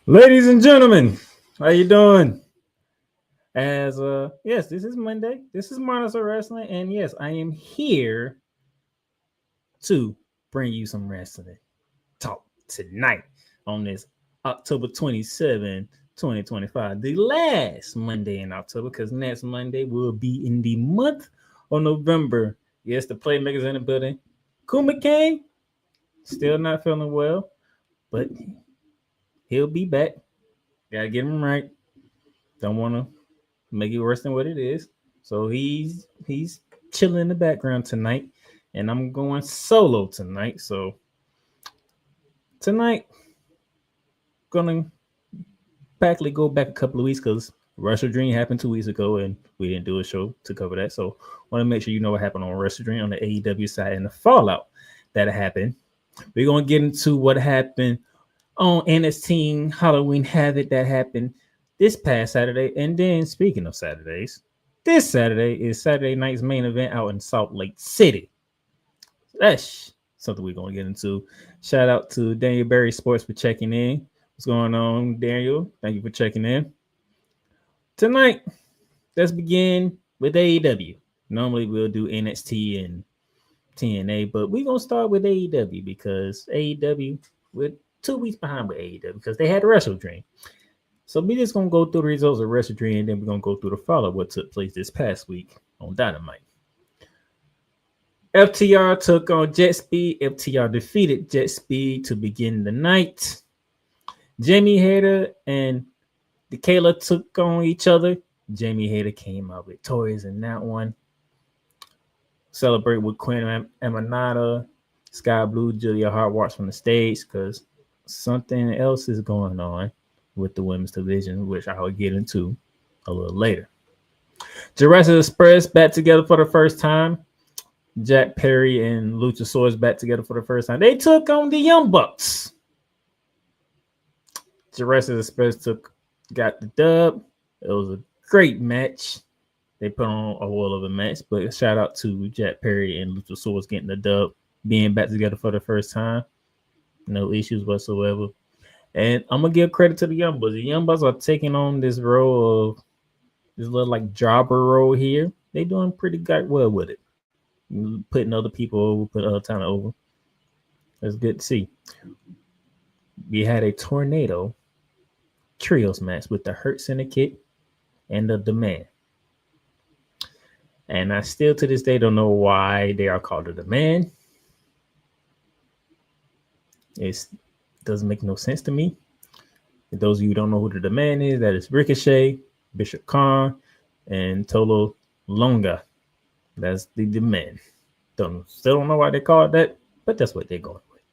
Ladies and gentlemen, how you doing? Yes, this is Monday. This is Monster Wrestling, and yes, I am here to bring you some wrestling talk tonight on this October 27, 2025, the last Monday in October, because next Monday will be in the month of November. Yes, the playmakers in the building. Kuma Kane, still not feeling well, but he'll be back. Gotta get him right. Don't want to make it worse than what it is. So he's chilling in the background tonight, and I'm going solo tonight. So tonight, gonna practically go back a couple of weeks because WrestleDream happened 2 weeks ago, and we didn't do a show to cover that. So want to make sure you know what happened on WrestleDream on the AEW side and the fallout that happened. We're gonna get into what happened on NXT Halloween Havoc that happened this past Saturday. And then, speaking of Saturdays, this Saturday is Saturday night's main event out in Salt Lake City. That's something we're going to get into. Shout out to Daniel Berry Sports for checking in. What's going on, Daniel? Thank you for checking in. Tonight, let's begin with AEW. Normally, we'll do NXT and TNA, but we're going to start with AEW because AEW, we're 2 weeks behind with AEW because they had the WrestleDream. So we're just going to go through the results of WrestleDream, and then we're going to go through the follow-up what took place this past week on Dynamite. FTR took on Jet Speed. FTR defeated Jet Speed to begin the night. Jamie Hayter and Kayla took on each other. Jamie Hayter came out victorious in that one. Celebrate with Quinn Amanada, Sky Blue, Julia Hart walks from the stage because something else is going on with the women's division, which I will get into a little later. Jurassic Express back together for the first time. Jack Perry and Luchasaurus back together for the first time. They took on the Young Bucks. Jurassic Express got the dub. It was a great match. They put on a whole of a match, but shout out to Jack Perry and Luchasaurus getting the dub, being back together for the first time. No issues whatsoever. And I'm going to give credit to the Young Bucks. The Young Bucks are taking on this role of this little like jobber role here. They're doing pretty well with it. Putting other people over, putting other talent over. It's good to see. We had a tornado trios match with the Hurt Syndicate and the Demand. And I still to this day don't know why they are called the Demand. It doesn't make no sense to me. For those of you who don't know who the Demand is, that is Ricochet, Bishop Khan, and Tolo Longa. That's the Demand. Still don't know why they call it that, but that's what they're going with.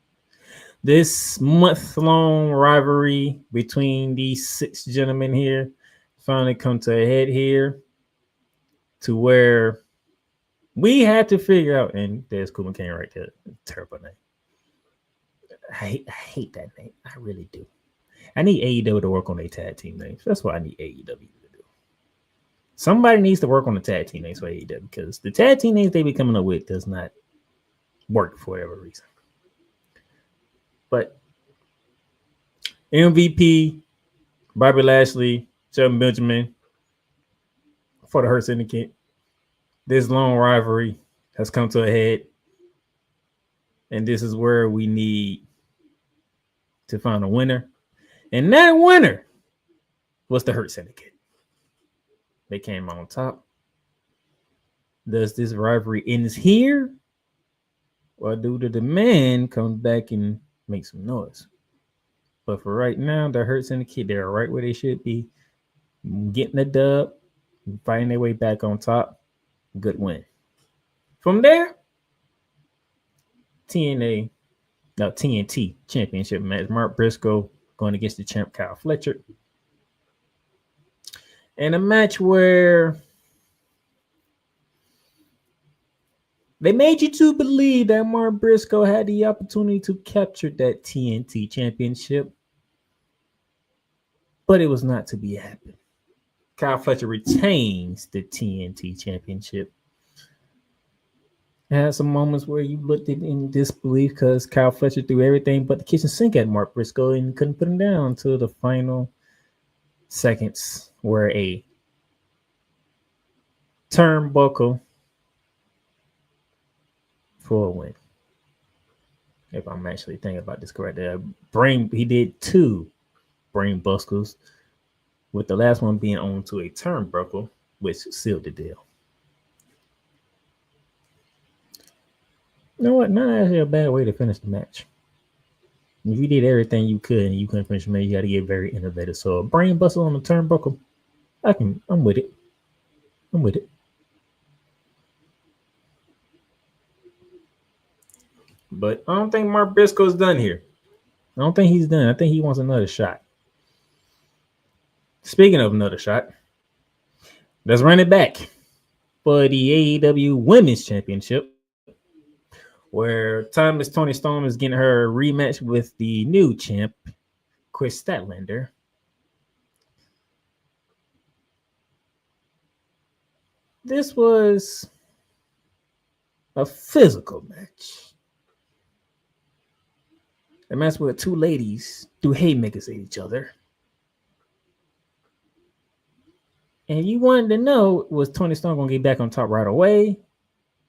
This month-long rivalry between these 6 gentlemen here finally come to a head here to where we had to figure out, and there's Kuma Kane right there. Terrible name. I hate that name. I really do. I need AEW to work on their tag team names. That's what I need AEW to do. Somebody needs to work on the tag team names for AEW because the tag team names they be coming up with does not work for whatever reason. But MVP, Bobby Lashley, Shelton Benjamin for the Hurt Syndicate. This long rivalry has come to a head. And this is where we need to find a winner. And that winner was the Hurt Syndicate. They came on top. Does this rivalry end here? Or do the Demand come back and make some noise? But for right now, the Hurt Syndicate, they're right where they should be. Getting the dub, fighting their way back on top. Good win. From there, TNT Championship match. Mark Briscoe going against the champ Kyle Fletcher. And a match where they made you to believe that Mark Briscoe had the opportunity to capture that TNT Championship. But it was not to be happened. Kyle Fletcher retains the TNT Championship. Had some moments where you looked at in disbelief because Kyle Fletcher threw everything but the kitchen sink at Mark Briscoe and couldn't put him down until the final seconds where a turnbuckle for a win. If I'm actually thinking about this correctly, he did 2 brain buckles, with the last one being onto a turnbuckle, which sealed the deal. You know what? Not actually a bad way to finish the match. If you did everything you could and you couldn't finish the match, you got to get very innovative. So a brain bustle on the turnbuckle, I'm with it. I'm with it. But I don't think Mark Briscoe's done here. I don't think he's done. I think he wants another shot. Speaking of another shot, let's run it back for the AEW Women's Championship, where Thomas Tony Storm is getting her rematch with the new champ, Chris Statlander. This was a physical match. A match where 2 ladies threw haymakers at each other. And you wanted to know, was Tony Storm going to get back on top right away?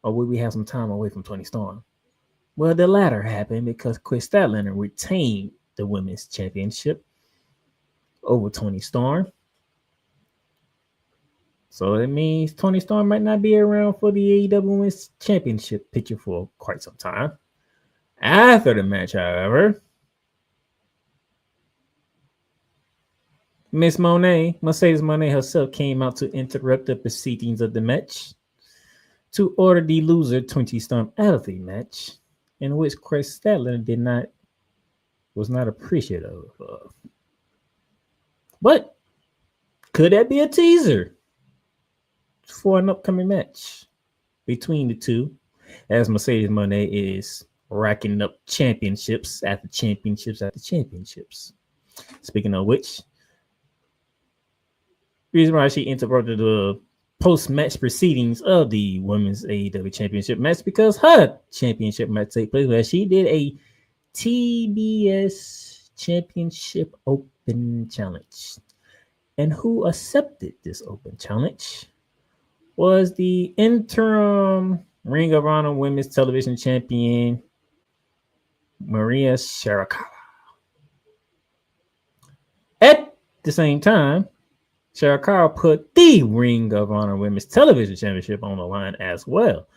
Or would we have some time away from Tony Storm? Well, the latter happened because Chris Statlander retained the Women's Championship over Tony Storm. So it means Tony Storm might not be around for the AEW Women's Championship picture for quite some time. After the match, however, Mercedes Moné herself came out to interrupt the proceedings of the match to order the loser, Tony Storm, out of the match, in which Chris Statlander was not appreciative of. But could that be a teaser for an upcoming match between the two, as Mercedes Moné is racking up championships after championships after championships? Speaking of which, the reason why she interrupted the post-match proceedings of the Women's AEW Championship match because her championship match take place where she did a TBS Championship Open Challenge. And who accepted this open challenge was the interim Ring of Honor Women's Television Champion, Maria Shirakawa. At the same time, Shirakawa put the Ring of Honor Women's Television Championship on the line as well.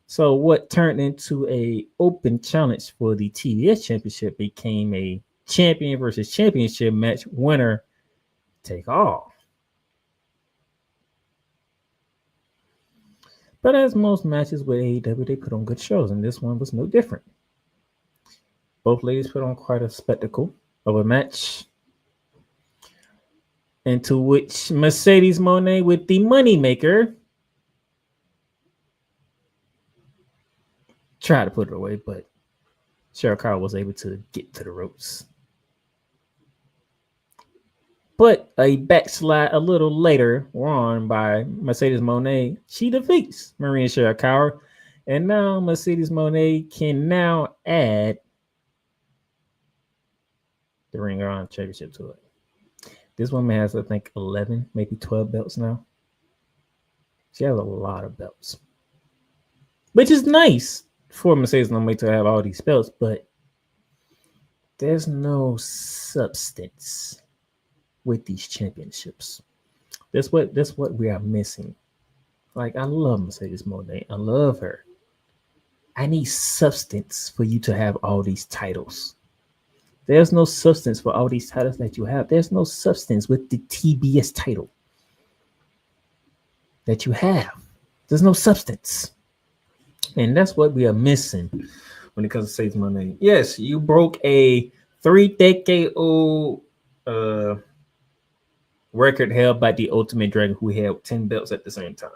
So what turned into a open challenge for the TBS Championship became a champion versus championship match, winner take all. But as most matches with AEW, they put on good shows, and this one was no different. Both ladies put on quite a spectacle of a match, into which Mercedes Moné with the moneymaker tried to put it away, but Shirakawa was able to get to the ropes. But a backslide a little later on by Mercedes Moné, she defeats Maria Shirakawa, and now Mercedes Moné can now add the Ring of Honor Championship to it. This woman has, I think, 11, maybe 12 belts now. She has a lot of belts, which is nice for Mercedes Moné to have all these belts, but there's no substance with these championships. That's what we are missing. Like, I love Mercedes Moné. I love her. I need substance for you to have all these titles. There's no substance for all these titles that you have. There's no substance with the TBS title that you have. There's no substance. And that's what we are missing when it comes to Mercedes Moné. Yes, you broke a 3-decade-old record held by the Ultimate Dragon, who held 10 belts at the same time.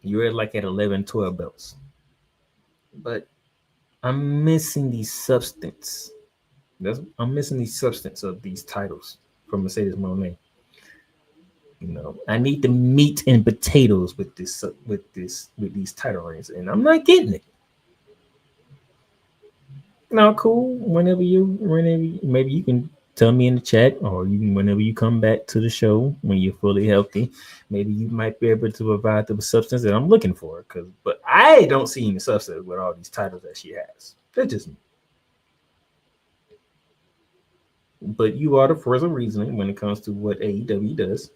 You were like at 11, 12 belts. But I'm missing the substance. I'm missing the substance of these titles from Mercedes Moné. You know, I need the meat and potatoes with these title reigns, and I'm not getting it. Now, cool. Maybe you can tell me in the chat, or whenever you come back to the show when you're fully healthy, maybe you might be able to provide the substance that I'm looking for. But I don't see any substance with all these titles that she has. That's just me. But you are the first of reasoning when it comes to what AEW does.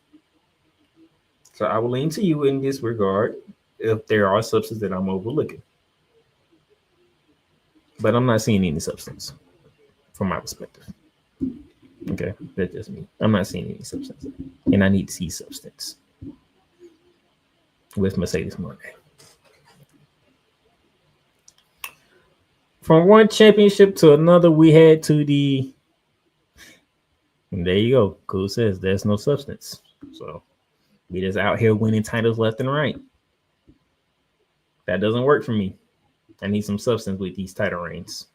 So I will lean to you in this regard if there are substances that I'm overlooking. But I'm not seeing any substance from my perspective. Okay, that's just me. I'm not seeing any substance. And I need to see substance with Mercedes Moné. From one championship to another, we had to the... And there you go. Cool says there's no substance. So we just out here winning titles left and right. That doesn't work for me. I need some substance with these title reigns.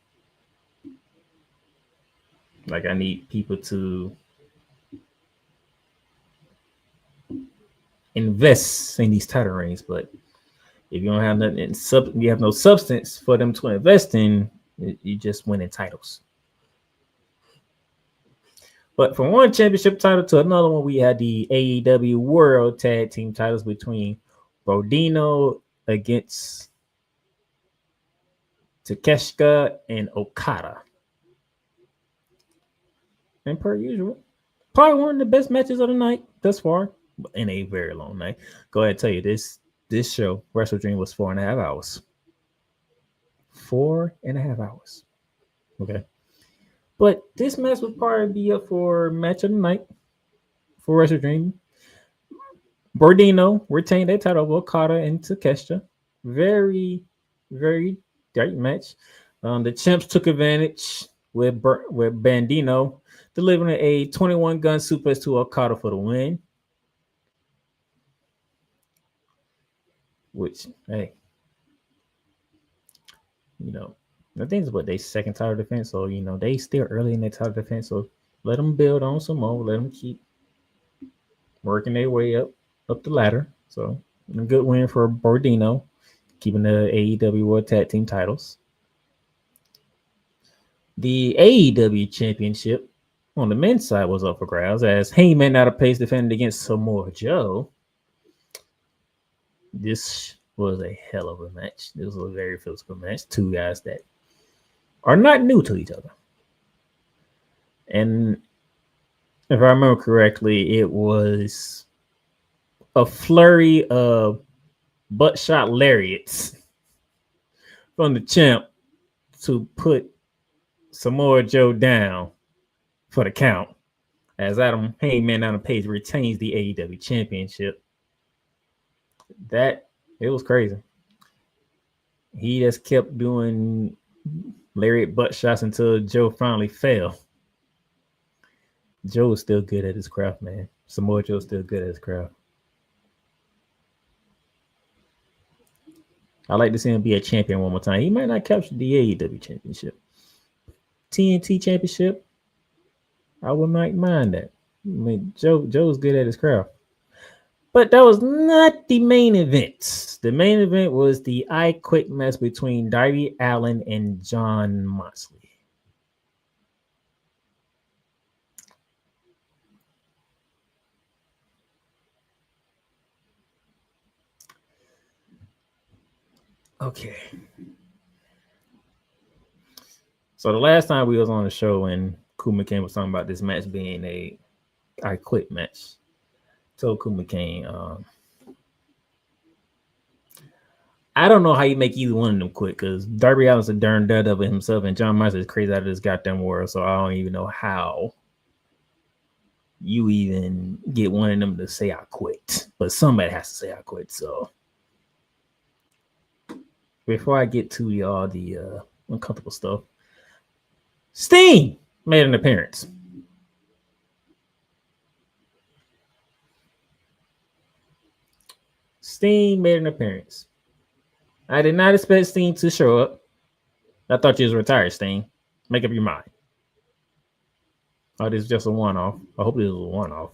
Like, I need people to invest in these title reigns, but if you don't have nothing, you have no substance for them to invest in, you just winning titles. But from one championship title to another one, we had the AEW World Tag Team titles between Brodino against Takeshita and Okada. And per usual, probably one of the best matches of the night thus far, in a very long night. Go ahead and tell you this show, WrestleDream, was 4.5 hours. 4.5 hours. Okay. But this match would probably be up for match of the night for WrestleDream. Brodino retained that title of Okada and Takeshita. Very, very great match. The champs took advantage with Bandino delivering a 21-gun suplex to Okada for the win. Which, hey, you know, the thing is, they second title defense, so you know they still early in their title defense. So let them build on some more. Let them keep working their way up the ladder. So a good win for Brodino, keeping the AEW World Tag Team titles. The AEW Championship on the men's side was up for grabs as Heyman out of pace defended against Samoa Joe. This was a hell of a match. This was a very physical match. Two guys that are not new to each other. And if I remember correctly, it was a flurry of butt shot lariats from the champ to put Samoa Joe down for the count as Adam Heyman on the page retains the AEW Championship. It was crazy. He just kept doing lariat butt shots until Joe finally fell. Joe is still good at his craft, man. Samoa Joe's still good at his craft. I'd like to see him be a champion one more time. He might not capture the AEW Championship. TNT Championship, I would not mind that. I mean, Joe's good at his craft. But that was not the main event. The main event was the I Quit match between Darby Allin and Jon Moxley. Okay. So the last time we was on the show and Kuma Kane was talking about this match being a I Quit match. Told Kuma Kane, I don't know how you make either one of them quit because Darby Allin's a darn daredevil himself and Jon Moxley is crazy out of this goddamn world. So I don't even know how you even get one of them to say I quit. But somebody has to say I quit. So before I get to all the uncomfortable stuff, Sting made an appearance. Sting made an appearance. I did not expect Sting to show up. I thought you was retired, Sting. Make up your mind. Oh, this is just a one-off. I hope this is a one-off.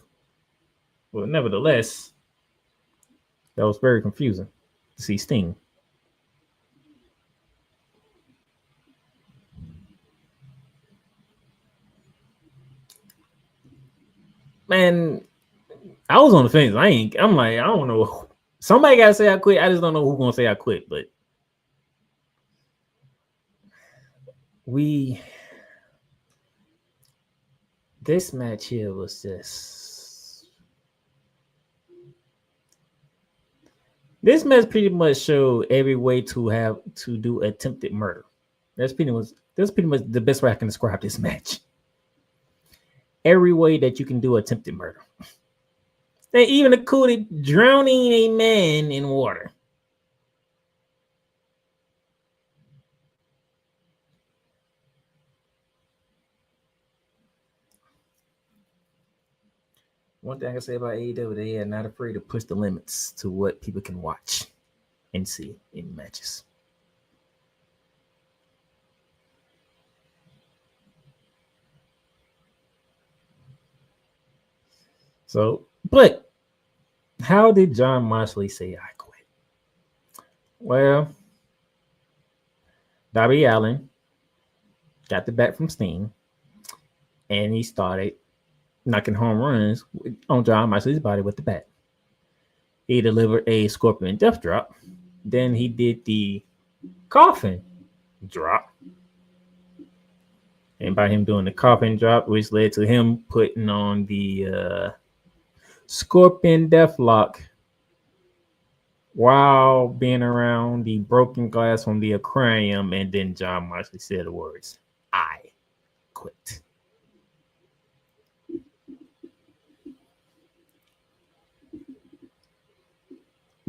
Well, nevertheless, that was very confusing to see Sting. Man, I was on the fence. I'm like, I don't know. Somebody gotta say I quit. I just don't know who's gonna say I quit, but this match here was just this match pretty much showed every way to have to do attempted murder. That's pretty much the best way I can describe this match. Every way that you can do attempted murder. They even included drowning a man in water. One thing I can say about AEW, they are not afraid to push the limits to what people can watch and see in matches. So, but how did John Moxley say I quit? Well, Darby Allin got the bat from Sting, and he started knocking home runs on John Moxley's body with the bat. He delivered a Scorpion Death Drop. Then he did the Coffin Drop. And by him doing the Coffin Drop, which led to him putting on the Scorpion Deathlock while being around the broken glass from the aquarium. And then John Moxley said the words, I quit.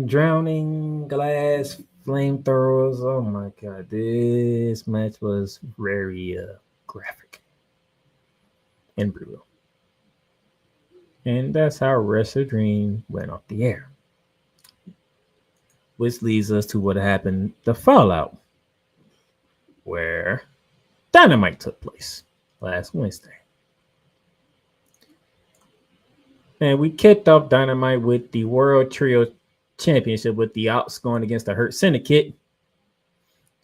Drowning glass flamethrowers. Oh my god, this match was very graphic and brutal. And that's how WrestleDream went off the air. Which leads us to what happened, the Fallout, where Dynamite took place last Wednesday. And we kicked off Dynamite with the World Trio Championship with the Ops going against the Hurt Syndicate,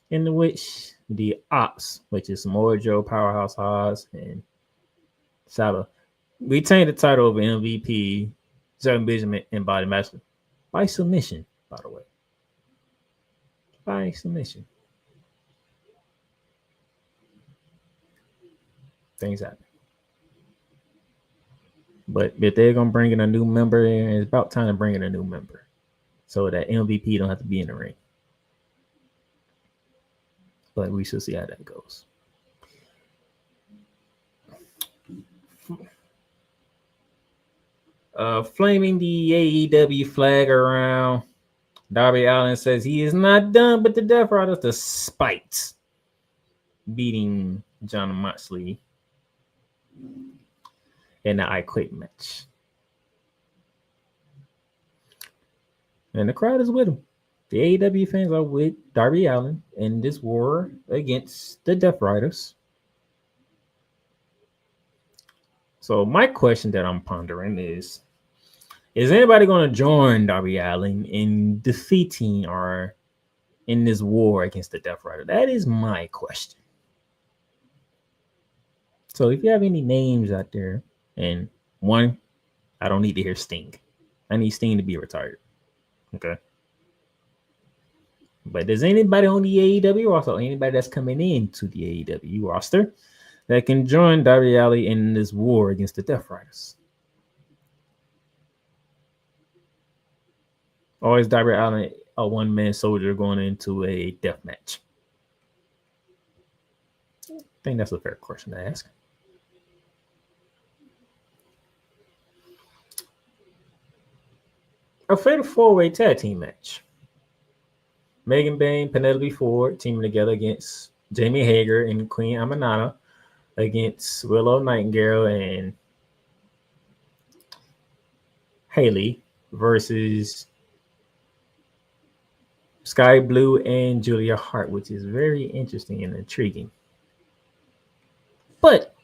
in which the Ops, which is Samoa Joe, Powerhouse Hobbs, and Saba, retained the title over MVP, Zelton Benjamin, and Body Master by submission, by the way. By submission. Things happen. But if they're going to bring in a new member, it's about time to bring in a new member so that MVP don't have to be in the ring. But we shall see how that goes. Flaming the AEW flag around, Darby Allin says he is not done with the Death Riders despite beating John Moxley in the I Quit match. And the crowd is with him. The AEW fans are with Darby Allin in this war against the Death Riders. So my question that I'm pondering is anybody going to join Darby Allin in defeating or in this war against the Death Rider? That is my question. So if you have any names out there, and one, I don't need to hear Sting. I need Sting to be retired. Okay. But does anybody on the AEW roster, anybody that's coming into the AEW roster, that can join Darby Allin in this war against the Death Riders? Or is Darby Allin a one-man soldier going into a death match? I think that's a fair question to ask. A fatal four-way tag team match. Megan Bayne, Penelope Ford teaming together against Jamie Hager and Queen Aminata against Willow Nightingale and Haley versus Sky Blue and Julia Hart, which is very interesting and intriguing. But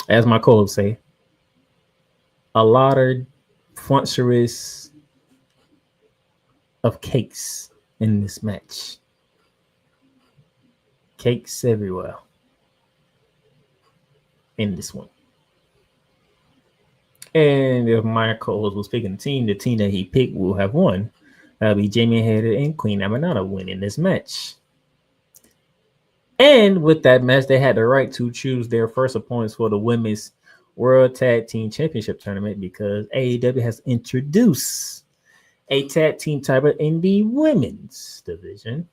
as my co-hosts say, a lot of front series of cakes in this match. Cakes everywhere in this one. And if my co-host was picking the team that he picked will have won. That'll be Jamie Hayter and Queen Aminata winning this match. And with that match, they had the right to choose their first opponents for the Women's World Tag Team Championship Tournament because AEW has introduced a tag team title in the women's division.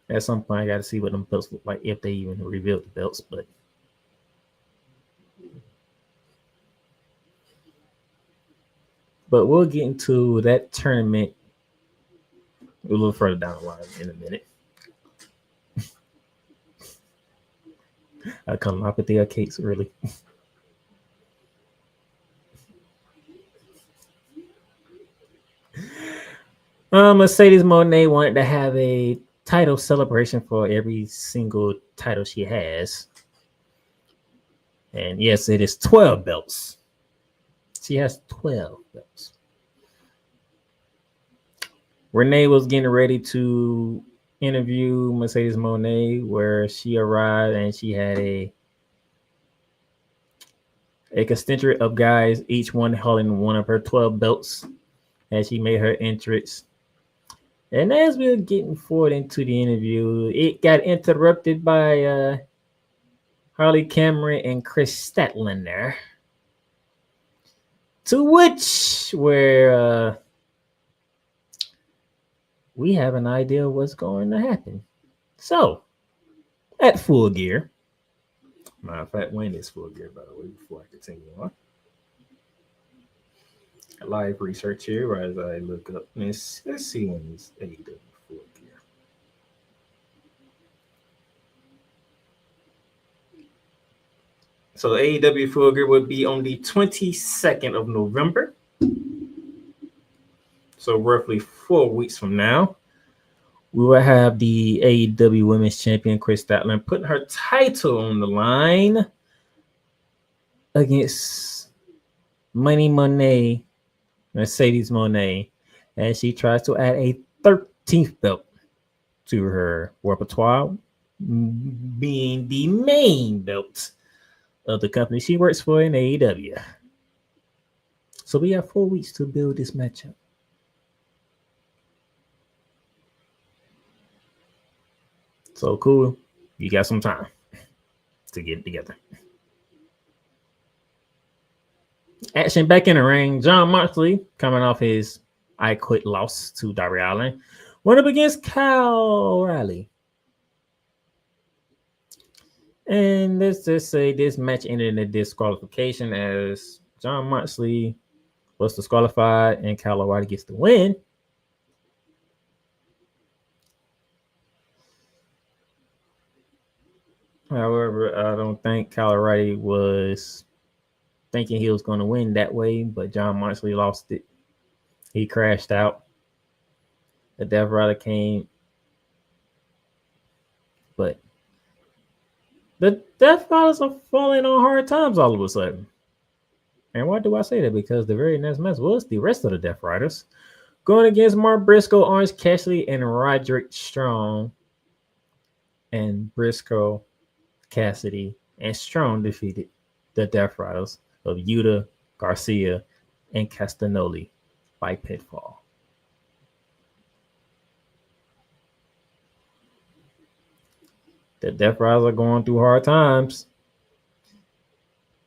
At some point, I got to see what them belts look like if they even revealed the belts, but we'll get into that tournament a little further down the line in a minute. I come up with their cakes early. Mercedes Moné wanted to have a title celebration for every single title she has. And yes, it is 12 belts. She has 12 belts. Renee was getting ready to interview Mercedes Moné where she arrived and she had a contingent of guys, each one holding one of her 12 belts as she made her entrance. And as we were getting forward into the interview, it got interrupted by Harley Cameron and Chris Statlander. To which, where we have an idea of what's going to happen. So, at Full Gear, matter of fact, when is Full Gear, by the way, before I continue on? Live research here as I look up. Let's see when is AEW Full Gear. So AEW Full Gear would be on the 22nd of November. So roughly 4 weeks from now, we will have the AEW Women's Champion Chris Statlander putting her title on the line against Money Moné, Mercedes Moné, as she tries to add a 13th belt to her repertoire, being the main belt of the company she works for in AEW. So we have 4 weeks to build this matchup. So cool. You got some time to get it together. Action back in the ring. John Moxley, coming off his I Quit loss to Darby Allin, went up against Kyle O'Reilly. And let's just say this match ended in a disqualification as John Moxley was disqualified and Kyle O'Reilly gets the win. However, I don't think Kyle O'Reilly was thinking he was going to win that way, but John Moxley lost it. He crashed out. The Death Rider came, but the Death Riders are falling on hard times all of a sudden. And why do I say that? Because the very next match was the rest of the Death Riders going against Mark Briscoe, Orange Cassidy, and Roderick Strong. And Briscoe, Cassidy, and Strong defeated the Death Riders of Yuta, Garcia, and Castagnoli by pinfall. The Death Riders are going through hard times.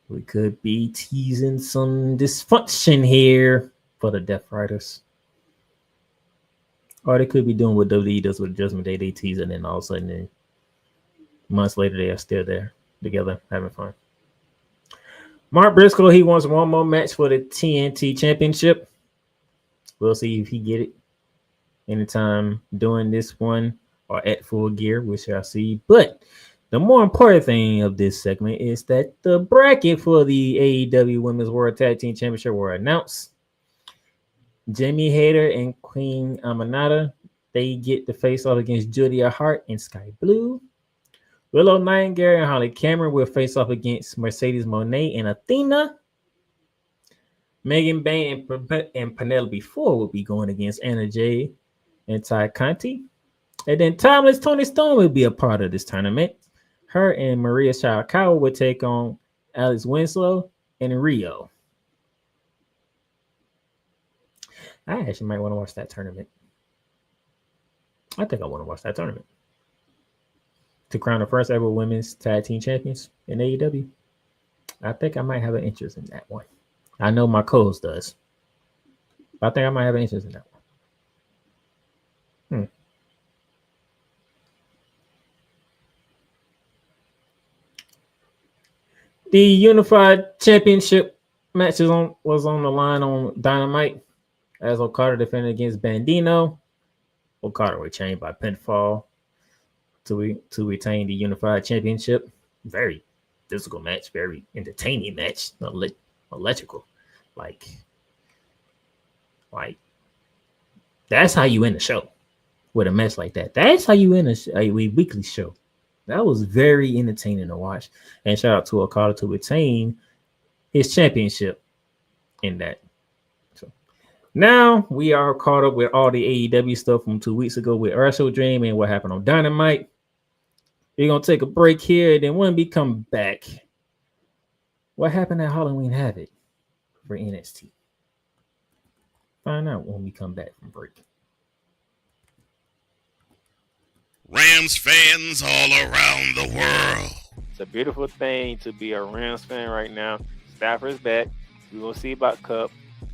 We could be teasing some dysfunction here for the Death Riders. Or they could be doing what WWE does with Judgment Day. They tease it and then all of a sudden, months later, they are still there together having fun. Mark Briscoe, he wants one more match for the TNT Championship. We'll see if he get it anytime during this one or at Full Gear. We shall see. But the more important thing of this segment is that the bracket for the AEW Women's World Tag Team Championship were announced. Jamie Hayter and Queen Aminata, they get the face off against Julia Hart and Sky Blue. Willow Nightingale and Holly Cameron will face off against Mercedes Moné and Athena. Megan Bain and Penelope Ford will be going against Anna Jay and Ty Conti. And then Timeless Tony Storm will be a part of this tournament. Her and Maria Shirakawa will take on Alex Winslow and Rio. I actually might want to watch that tournament. I think I want to watch that tournament. To crown the first ever women's tag team champions in AEW. I think I might have an interest in that one. I know my co-host does. But I think I might have an interest in that one. The Unified Championship match was on the line on Dynamite as Okada defended against Bandino. Okada retained by pinfall to retain the Unified Championship. Very physical match, very entertaining match, electrical. Like that's how you end the show with a match like that. That's how you end a weekly show. That was very entertaining to watch. And shout out to Okada to retain his championship in that. So now we are caught up with all the AEW stuff from 2 weeks ago with WrestleDream and what happened on Dynamite. We're going to take a break here. And then when we come back, what happened at Halloween Havoc for NXT? Find out when we come back from break. Rams fans all around the world. It's a beautiful thing to be a Rams fan right now. Stafford's back. We will see about Cup.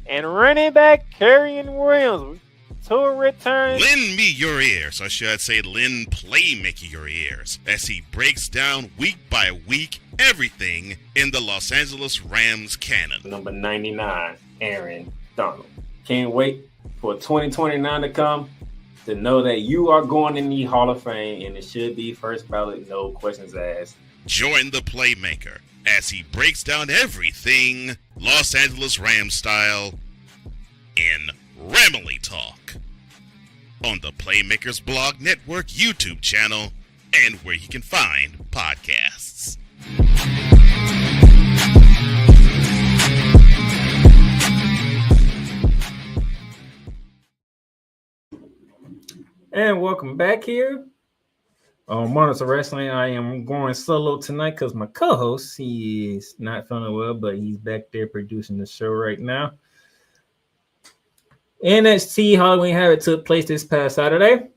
And running back Kerryon Williams to return. Lend me your ears, or should I say lend Playmaker your ears, as he breaks down week by week everything in the Los Angeles Rams canon. Number 99, Aaron Donald. Can't wait for 2029 to come to know that you are going in the Hall of Fame, and it should be first ballot, no questions asked. Join the Playmaker as he breaks down everything Los Angeles Rams style in Ramily Talk on the Playmakers Blog Network YouTube channel and where you can find podcasts. And welcome back here on Monitor Wrestling. I am going solo tonight because my co-host, he is not feeling well, but he's back there producing the show right now. NXT Halloween Havoc took place this past Saturday.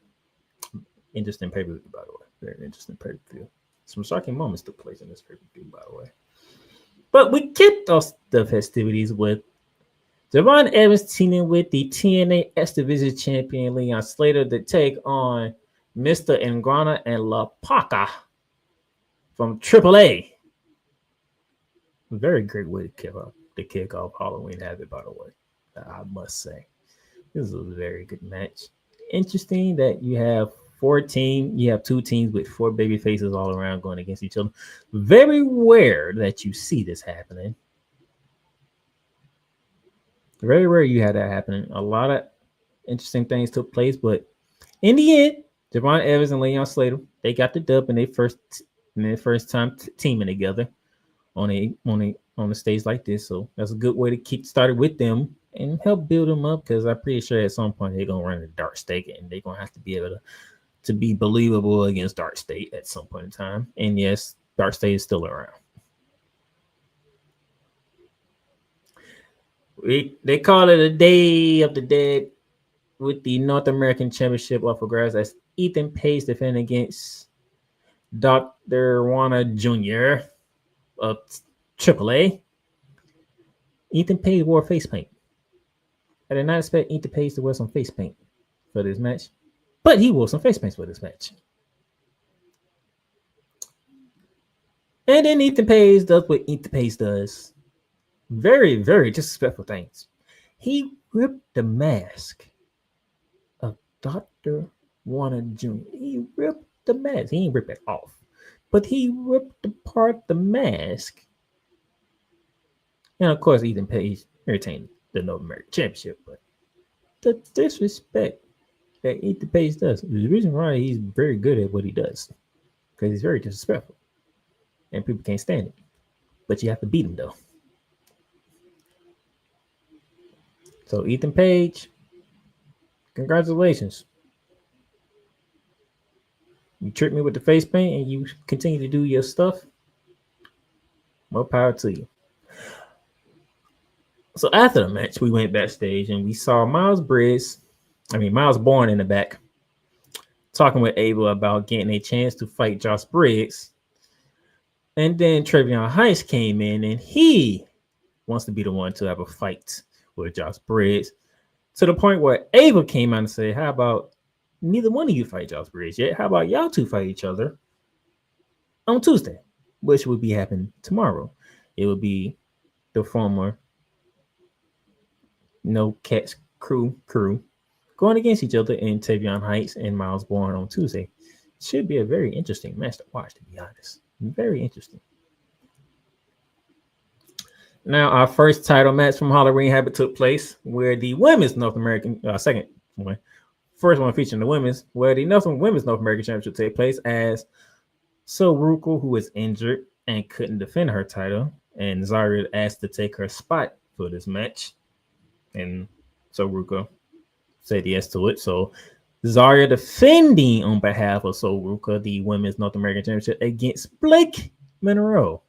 Interesting pay-per-view, by the way. Very interesting pay-per-view. Some shocking moments took place in this pay-per-view, by the way. But we kicked off the festivities with Javon Evans teaming with the TNA X Division champion Leon Slater to take on Mr. Ngrana and La Paca from AAA. Very great way to kick off Halloween Havoc, by the way. I must say. This was a very good match. Interesting that you have two teams with 4 baby faces all around going against each other. Very rare that you see this happening. Very rare you had that happening. A lot of interesting things took place, but in the end, Javon Evans and Leon Slater, they got the dub in their first time teaming together on a stage like this. So that's a good way to keep started with them and help build them up, because I'm pretty sure at some point they're gonna run a Dark State and they're gonna have to be able to be believable against Dark State at some point in time. And yes, Dark State is still around. They call it a Day of the Dead with the North American Championship up for grabs as Ethan Page defending against Dr. Juana Jr. of AAA. Ethan Page wore face paint. I did not expect Ethan Page to wear some face paint for this match, but he wore some face paints for this match. And then Ethan Page does what Ethan Page does. Very, very disrespectful things. He ripped the mask of Dr. Warner Jr. He ripped the mask. He didn't rip it off, but he ripped apart the mask. And of course, Ethan Page retained the North American Championship, but the disrespect that Ethan Page does is the reason why he's very good at what he does, because he's very disrespectful, and people can't stand it. But you have to beat him, though. So Ethan Page, congratulations. You tricked me with the face paint and you continue to do your stuff. More power to you. So after the match, we went backstage and we saw Miles Bourne in the back, talking with Abel about getting a chance to fight Josh Briggs. And then Trevion Heights came in and he wants to be the one to have a fight with Josh Briggs, to the point where Abel came out and said, how about neither one of you fight Josh Briggs yet? How about y'all two fight each other on Tuesday, which would be happening tomorrow? It would be the former No Catch crew going against each other in Tavion Heights and Miles Bourne on Tuesday. Should be a very interesting match to watch, to be honest. Very interesting. Now, our first title match from Halloween Havoc took place where the women's North American, first one featuring the women's, where the women's North American Championship take place as Ruka, who was injured and couldn't defend her title, and Zarya asked to take her spot for this match. And Ruka said yes to it. So Zarya defending on behalf of Ruka the women's North American Championship against Blake Monroe.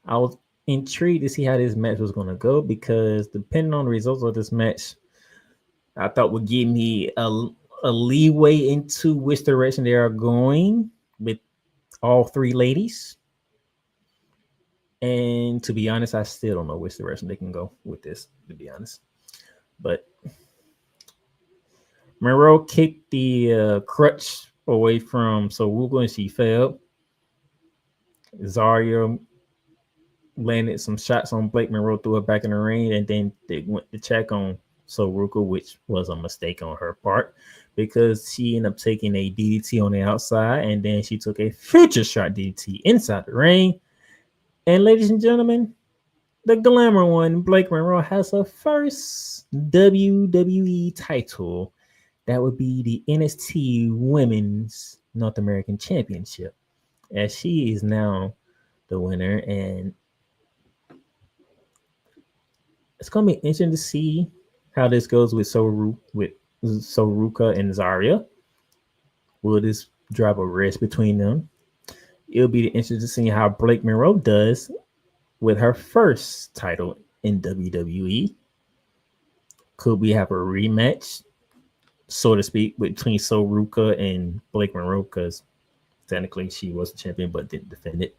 I was intrigued to see how this match was going to go, because depending on the results of this match, I thought would give me a leeway into which direction they are going with all three ladies. And to be honest, I still don't know which direction they can go with this, to be honest. But Monroe kicked the crutch away from Ruka and she fell. Zarya landed some shots on Blake Monroe, threw her back in the ring, and then they went to check on Ruka, which was a mistake on her part, because she ended up taking a DDT on the outside, and then she took a future shot DDT inside the ring. And ladies and gentlemen, the glamour one, Blake Monroe, has her first WWE title. That would be the NXT Women's North American Championship, as she is now the winner. And it's going to be interesting to see how this goes with Ruka and Zarya. Will this drive a risk between them? It'll be interesting to see how Blake Monroe does with her first title in WWE. Could we have a rematch, so to speak, between Ruka and Blake Monroe? Because technically she was the champion but didn't defend it.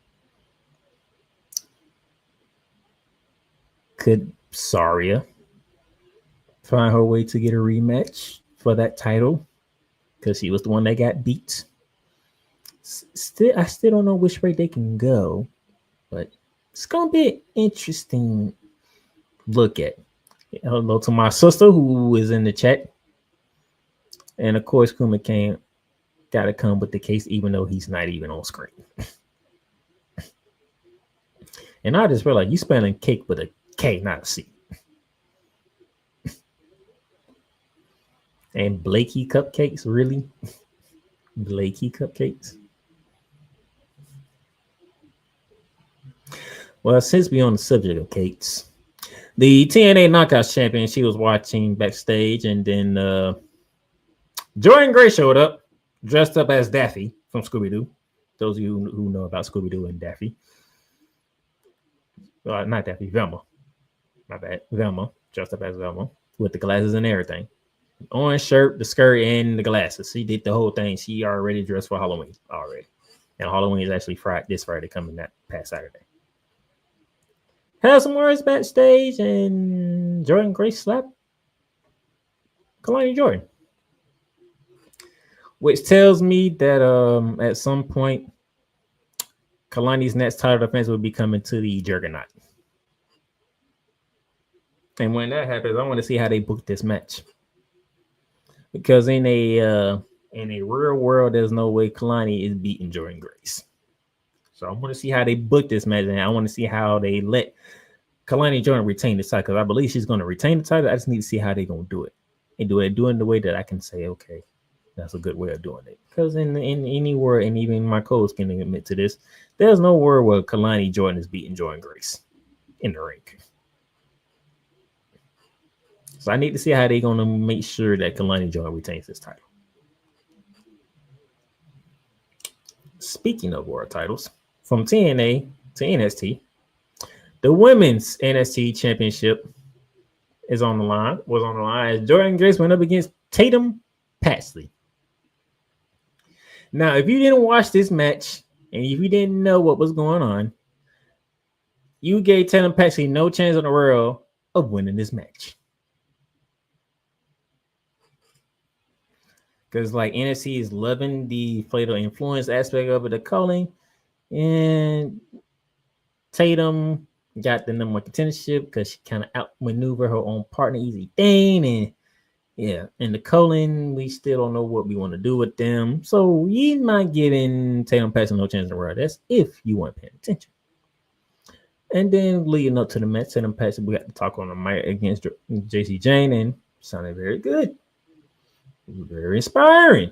Could Zarya find her way to get a rematch for that title, because she was the one that got beat? I still don't know which way they can go, but it's gonna be an interesting look at. Hello to my sister who is in the chat, and of course Kuma can't gotta come with the case, even though he's not even on screen. And I just realized you spelling cake with a K, not a C. And Blakey cupcakes, really? Blakey cupcakes? Well, since we're on the subject of cakes, the TNA Knockouts champion, she was watching backstage, and then Jordan Gray showed up, dressed up as Daffy from Scooby-Doo. Those of you who know about Scooby-Doo and Daffy. Not Daffy, Velma. My bad. Velma, dressed up as Velma, with the glasses and everything. Orange shirt, the skirt, and the glasses. She did the whole thing. She already dressed for Halloween already. And Halloween is actually this Friday, coming that past Saturday. Had some words backstage, and Jordan Gray slapped Kalani Jordan, which tells me that at some point Kalani's next title defense will be coming to the Juggernaut. And when that happens, I want to see how they book this match, because in a real world, there's no way Kalani is beating Jordan Grace. So I want to see how they book this match, and I want to see how they let Kalani Jordan retain the title, because I believe she's going to retain the title. I just need to see how they're going to do it, and do it in the way that I can say, okay, that's a good way of doing it. Because in any world, and even my coach can admit to this, there's no world where Kalani Jordan is beating Jordan Grace in the ring. So I need to see how they're gonna make sure that Kalani Joy retains this title. Speaking of world titles, from TNA to NXT, the women's NXT championship was on the line as Jordan Grace went up against Tatum Paxley. Now, if you didn't watch this match and if you didn't know what was going on, you gave Tatum Paxley no chance in the world of winning this match. Because like NXT is loving the fatal influence aspect of it, the calling, and Tatum got the number one contendership because she kind of outmaneuvered her own partner, Easy Dane, and yeah, and the Colin, we still don't know what we want to do with them. So you're not giving Tatum Paxley no chance in the world. That's if you weren't paying attention. And then leading up to the match, Tatum Paxley, we got to talk on the mic against JC Jane, and sounded very good. Very inspiring.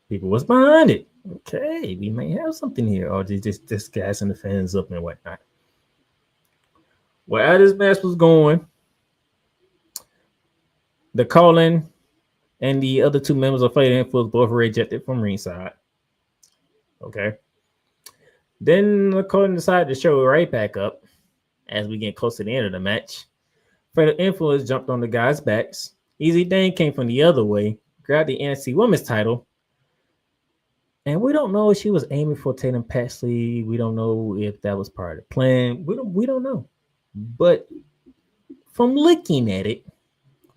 People was behind it. Okay, we may have something here. Or just gassing the fans up and whatnot. Well, as this match was going, the Colin and the other two members of Fatal Influence both were ejected from ringside. Okay. Then the Colin decided to show right back up as we get close to the end of the match. Fatal Influence jumped on the guys' backs. Easy Dane came from the other way, grabbed the NXT Women's title. And we don't know if she was aiming for Tatum Paxley. We don't know if that was part of the plan. We don't know. But from looking at it,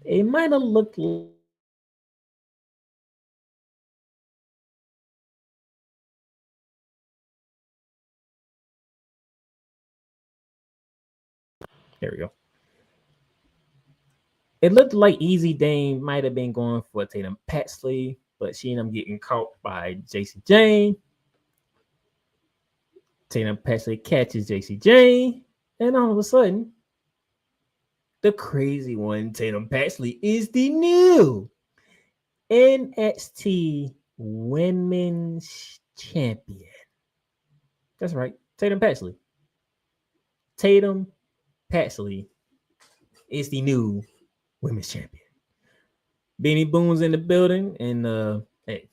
it might have looked like there we go. It looked like Easy Dane might have been going for Tatum Paxley, but she ended up getting caught by JC Jane. Tatum Paxley catches JC Jane, and all of a sudden, the crazy one, Tatum Paxley, is the new NXT Women's Champion. That's right, Tatum Paxley. Tatum Paxley is the new Women's Champion. Beanie Boom's in the building, and hey,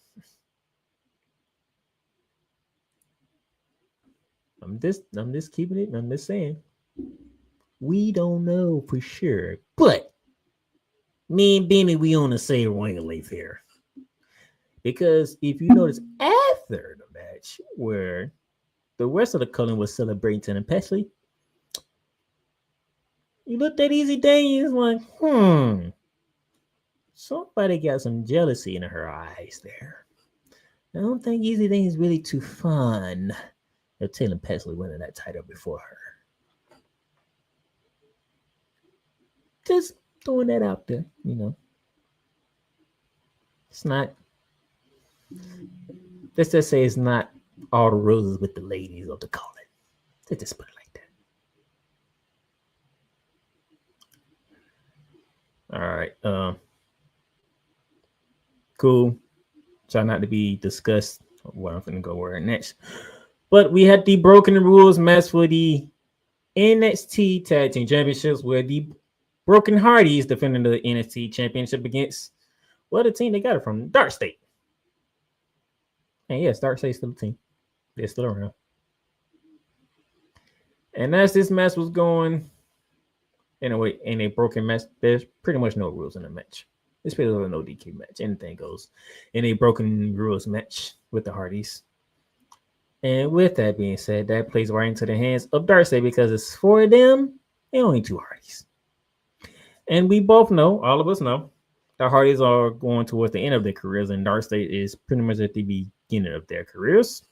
I'm just keeping it. I'm just saying, we don't know for sure, but me and Beanie, we on the same wavelength here. Because if you notice after the match, where the rest of the Cullen was celebrating Tatum Paxley, you looked at Easy Dane, it's like, somebody got some jealousy in her eyes there. I don't think Easy Dane is really too fond of Tatum Paxley winning that title before her. Just throwing that out there, you know. It's not, let's just say it's not all the roses with the ladies of the Cullen. Let's just put it like that. All right. Cool. Try not to be discussed what I'm going to go where next. But we had the Broken Rules match for the NXT Tag Team Championships where the Broken Hardys defending the NXT Championship against the team they got it from, Dark State. And yes, Dark State's still a team. They're still around. And as this match was going, in a broken match, there's pretty much no rules in the match. It's pretty much no DQ match. Anything goes in a broken rules match with the Hardys. And with that being said, that plays right into the hands of Dark State because it's for them and only two Hardys. And we both know, all of us know, the Hardys are going towards the end of their careers, and Dark State is pretty much at the beginning of their careers.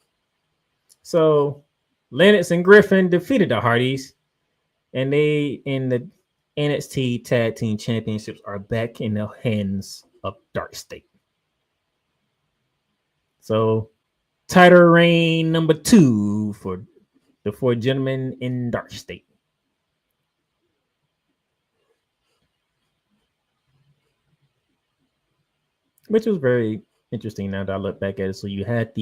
So Lennox and Griffin defeated the Hardys, and they in the NXT Tag Team Championships are back in the hands of Dark State. So title reign number 2 for the 4 gentlemen in Dark State. Which was very interesting now that I look back at it. So you had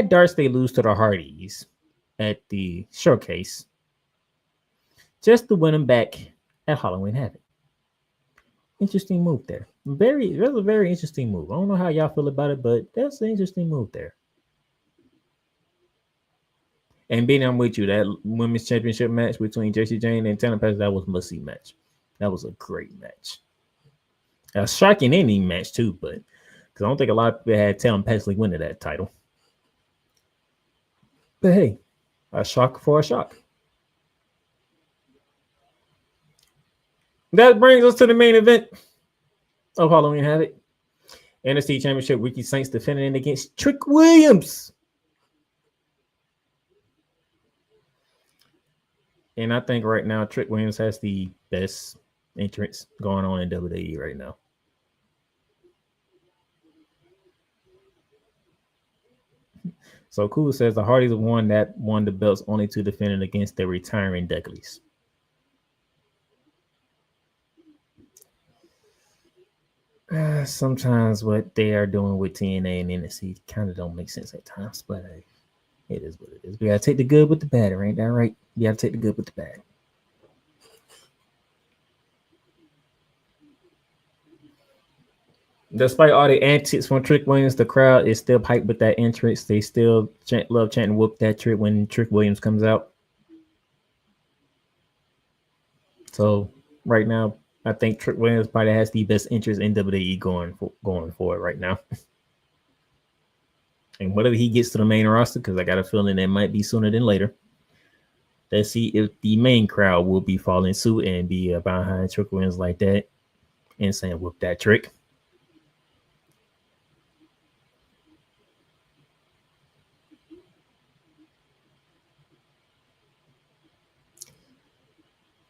Dark State lose to the Hardys at the showcase just to win them back at Halloween Havoc. Interesting move there. That's a very interesting move. I don't know how y'all feel about it, but that's an interesting move there. And being I'm with you, that women's championship match between Jessie Jane and Tana Pass, that was a must-see match. That was a great match. A shocking ending match too, but because I don't think a lot of people had Talon Pasley winning that title. But hey, a shock for a shock. That brings us to the main event of Halloween Havoc. NXT Championship, Ricky Saints defending against Trick Williams. And I think right now Trick Williams has the best entrance going on in WWE right now. So Cool says the Hardys won the belts only to defend it against the retiring Dudleys. Sometimes what they are doing with TNA and NXT kind of don't make sense at times, but it is what it is. We gotta take the good with the bad, ain't that right? You gotta take the good with the bad. Despite all the antics from Trick Williams, the crowd is still hyped with that entrance. They still love chanting "whoop that trick" when Trick Williams comes out. So right now, I think Trick Williams probably has the best interest in WWE going forward right now. And whatever he gets to the main roster, because I got a feeling it might be sooner than later. Let's see if the main crowd will be following suit and be behind Trick Williams like that and saying "whoop that trick."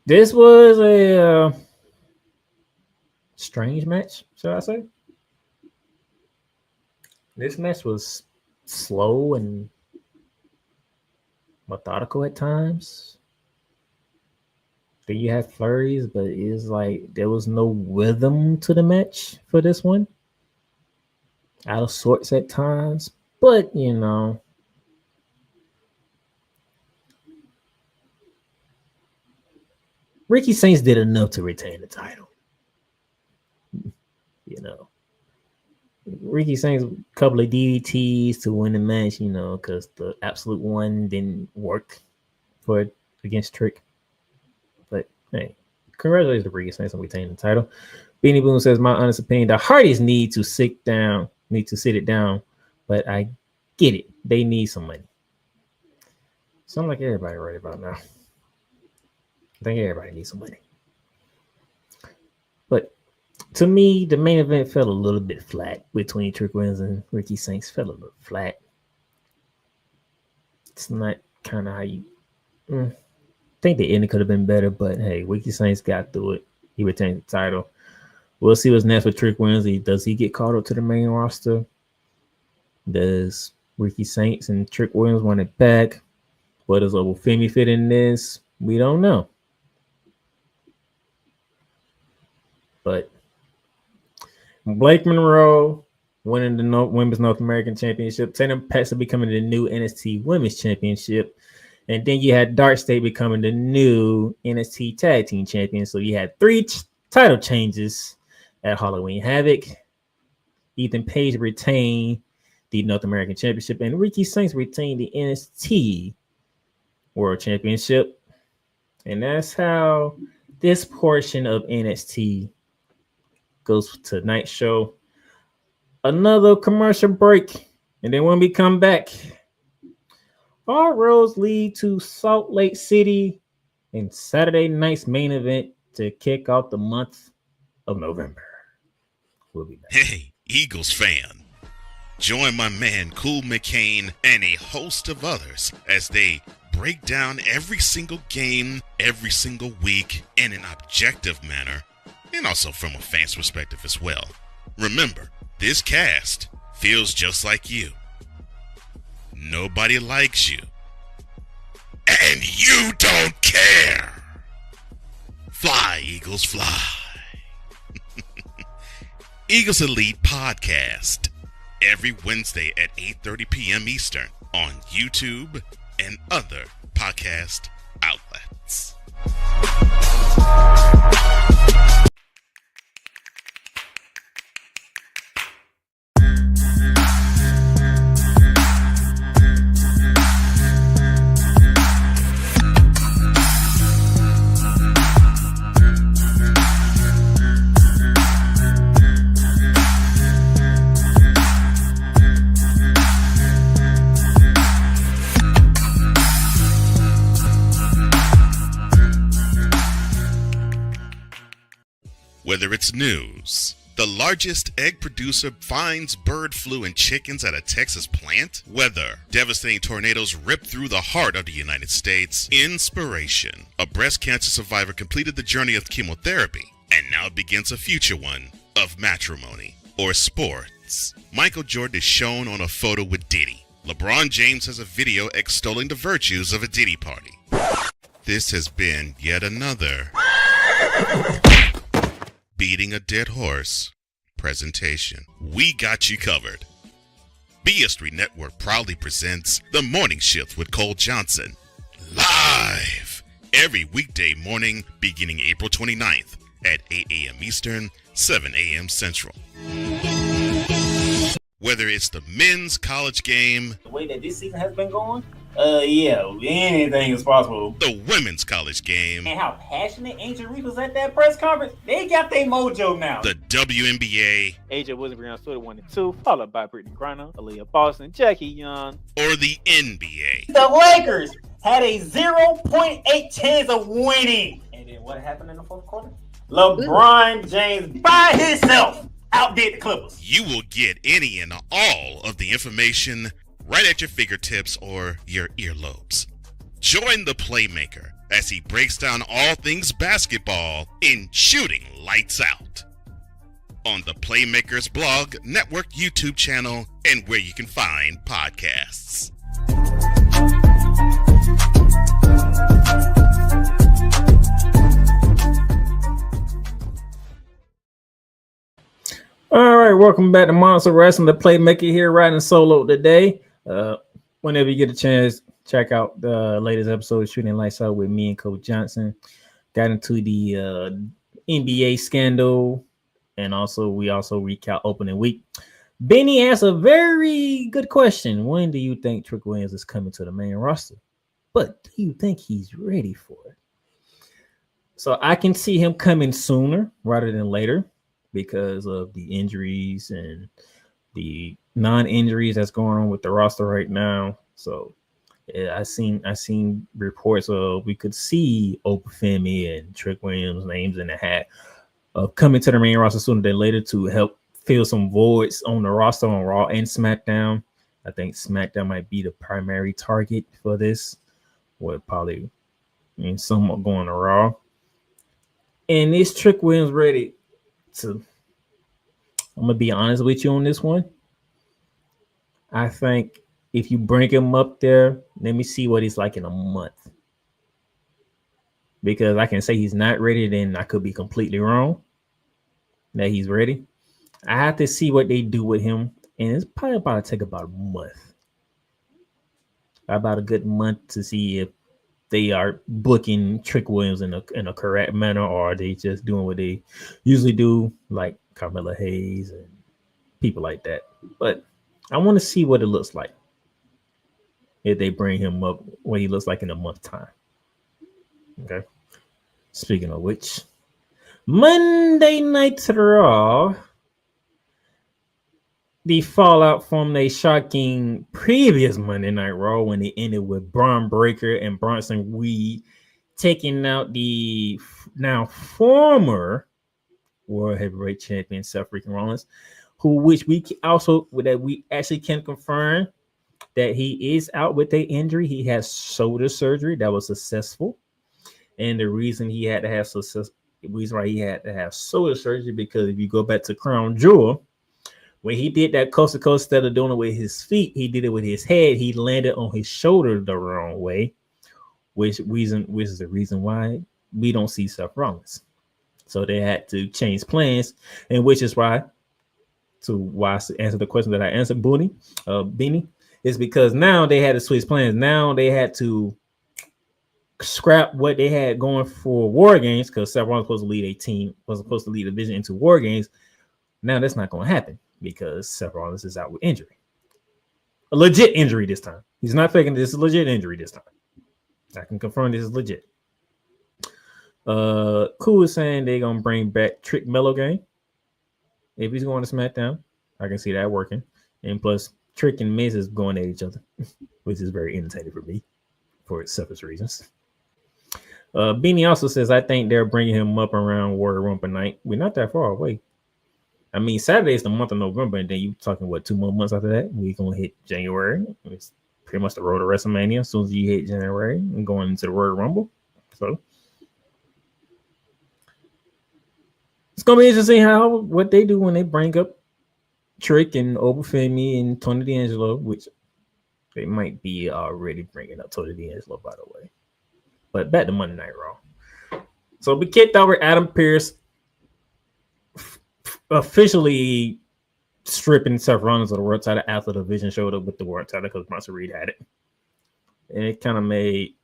This was a strange match, should I say? This match was slow and methodical at times. Then you had flurries, but it's like there was no rhythm to the match for this one. Out of sorts at times, but you know. Ricky Saints did enough to retain the title. You know, Ricky Saints a couple of DDTs to win the match, you know, because the absolute one didn't work against Trick. But hey, congratulations to Ricky Saints on retaining the title. Beanie Boom says, my honest opinion, the Hardys need to sit it down, but I get it. They need some money. Sound like everybody right about now. I think everybody needs some money. But to me, the main event fell a little bit flat between Trick Williams and Ricky Saints. Fell a little flat. It's not kind of how you think the ending could have been better, but hey, Ricky Saints got through it. He retained the title. We'll see what's next with Trick Williams. Does he get called up to the main roster? Does Ricky Saints and Trick Williams want it back? What does Obafemi fit in this? We don't know. But Blake Monroe winning the Women's North American Championship, Tana Paxton becoming the new NXT Women's Championship, and then you had Dark State becoming the new NXT Tag Team Champion. So you had three title changes at Halloween Havoc. Ethan Page retained the North American Championship, and Ricky Saints retained the NXT World Championship. And that's how this portion of NXT goes to tonight's show. Another commercial break, and then when we come back, all roads lead to Salt Lake City and Saturday night's main event to kick off the month of November. We'll be back. Hey, Eagles fan. Join my man Cool McCain and a host of others as they break down every single game, every single week in an objective manner, and also from a fan's perspective as well. Remember, this cast feels just like you. Nobody likes you. And you don't care. Fly, Eagles, fly. Eagles Elite Podcast. Every Wednesday at 8:30 p.m. Eastern on YouTube and other podcast outlets. Whether it's news, the largest egg producer finds bird flu in chickens at a Texas plant, weather, devastating tornadoes rip through the heart of the United States, inspiration, a breast cancer survivor completed the journey of chemotherapy, and now begins a future one of matrimony, or sports. Michael Jordan is shown on a photo with Diddy. LeBron James has a video extolling the virtues of a Diddy party. This has been yet another beating a dead horse presentation. We got you covered. BS3 Network proudly presents The Morning Shift with Cole Johnson, live every weekday morning beginning April 29th at 8 a.m. Eastern, 7 a.m. Central. Whether it's the men's college game, The way that this season has been going, yeah, anything is possible. the women's college game, And how passionate Angel Reese was at that press conference, they got their mojo now. the WNBA, AJ Wilson, Brianna Stewart 1 and 2, followed by Brittany Griner, Aaliyah Boston, Jackie Young. or the NBA. The Lakers had a 0.8 chance of winning. And then what happened in the fourth quarter? LeBron James by himself outdid the Clippers. You will get any and all of the information right at your fingertips or your earlobes. Join the Playmaker as he breaks down all things basketball in Shooting Lights Out on the Playmaker's blog, network, YouTube channel, and where you can find podcasts. All right, welcome back to Monster Wrestling. The Playmaker here, riding solo today. Whenever you get a chance, check out the latest episode of Shooting Lights Out with me and Coach Johnson. Got into the NBA scandal, and we also recap opening week. Benny asked a very good question. When do you think Trick Williams is coming to the main roster? But do you think he's ready for it? So I can see him coming sooner rather than later, because of the injuries and the non-injuries that's going on with the roster right now. So yeah, I seen reports of we could see Obafemi and Trick Williams' names in the hat of coming to the main roster sooner than later to help fill some voids on the roster on Raw and SmackDown. I think SmackDown might be the primary target for this, with probably somewhat going to Raw. And is Trick Williams ready? So I'm gonna be honest with you on this one. I think if you bring him up there, let me see what he's like in a month. Because I can say he's not ready, then I could be completely wrong that he's ready. I have to see what they do with him, and it's probably about to take about a month. About a good month to see if they are booking Trick Williams in a correct manner, or are they just doing what they usually do, like Carmella Hayes and people like that. But I want to see what it looks like if they bring him up, what he looks like in a month's time. Okay. Speaking of which, Monday Night Raw, the fallout from a shocking previous Monday Night Raw when it ended with Braun Breaker and Bronson Reed taking out the now former World Heavyweight Champion Seth freaking Rollins, which we actually can confirm that he is out with an injury. He has shoulder surgery that was successful, and the reason he had to have shoulder surgery, because if you go back to Crown Jewel, when he did that coast to coast, instead of doing it with his feet, he did it with his head. He landed on his shoulder the wrong way, which is the reason why we don't see Seth Rollins. So they had to change plans, and which is why I answer the question that I answered, Benny, is because now they had to switch plans. Now they had to scrap what they had going for War Games, because Seth Rollins was supposed to lead a team, was supposed to lead a division into War Games. Now that's not going to happen, because Seth Rollins is out with injury. A legit injury this time. He's not faking this. Is a legit injury this time. I can confirm this is legit. Cool is saying they're going to bring back Trick Mellow Game. If he's going to SmackDown, I can see that working. And plus, Trick and Miz is going at each other, which is very entertaining for me for selfish reasons. Beanie also says, I think they're bringing him up around Royal Rumble night. We're not that far away. I mean, Saturday is the month of November, and then you talking, 2 more months after that? We're going to hit January. It's pretty much the road to WrestleMania as soon as you hit January and going into the Royal Rumble. So it's going to be interesting what they do when they bring up Trick and Obafemi and Tony D'Angelo, which they might be already bringing up Tony D'Angelo, by the way. But back to Monday Night Raw. So we kicked over Adam Pearce, officially stripping Seth Rollins of the world title after the Vision showed up with the world title because Bronson Reed had it. And it kind of made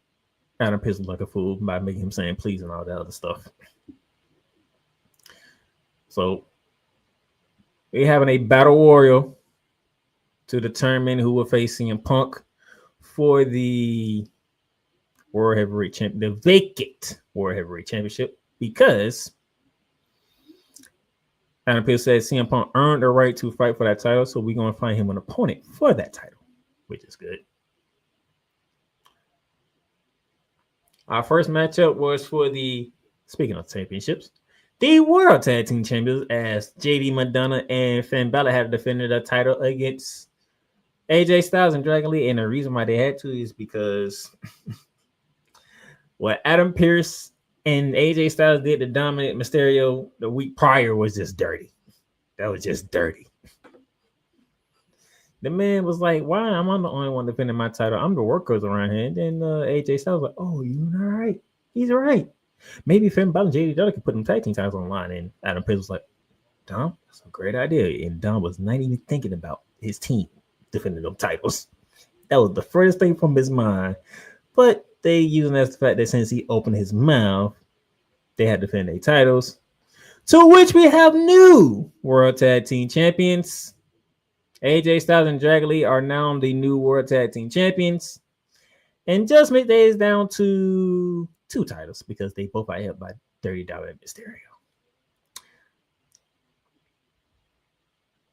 Adam Pearce look like a fool by making him saying please and all that other stuff. So we're having a battle royal to determine who will face CM Punk for the World Heavyweight Champion, the vacant World Heavyweight Championship, because Adam Pearce said CM Punk earned the right to fight for that title, so we're going to find him an opponent for that title, which is good. Our first matchup was for the, speaking of championships, the World Tag Team Champions, as JD Madonna and Finn Balor have defended the title against AJ Styles and Dragon Lee, and the reason why they had to is because what Adam Pearce and AJ Styles did to Dominic Mysterio the week prior was just dirty. That was just dirty. The man was like, why am I the only one defending my title? I'm the workhorse around here. And then AJ Styles was like, oh, you're right. He's right. Maybe Finn Balor and JD Dillon could put them tag team titles on the line. And Adam Pearce was like, Dom, that's a great idea. And Dom was not even thinking about his team defending them titles. That was the first thing from his mind. But they using that as the fact that since he opened his mouth, they had to defend their titles. To which we have new World Tag Team Champions. AJ Styles and Dragon Lee are now the new World Tag Team Champions. And Judgment Day is down to 2 titles because they both got hit by $30 Mysterio.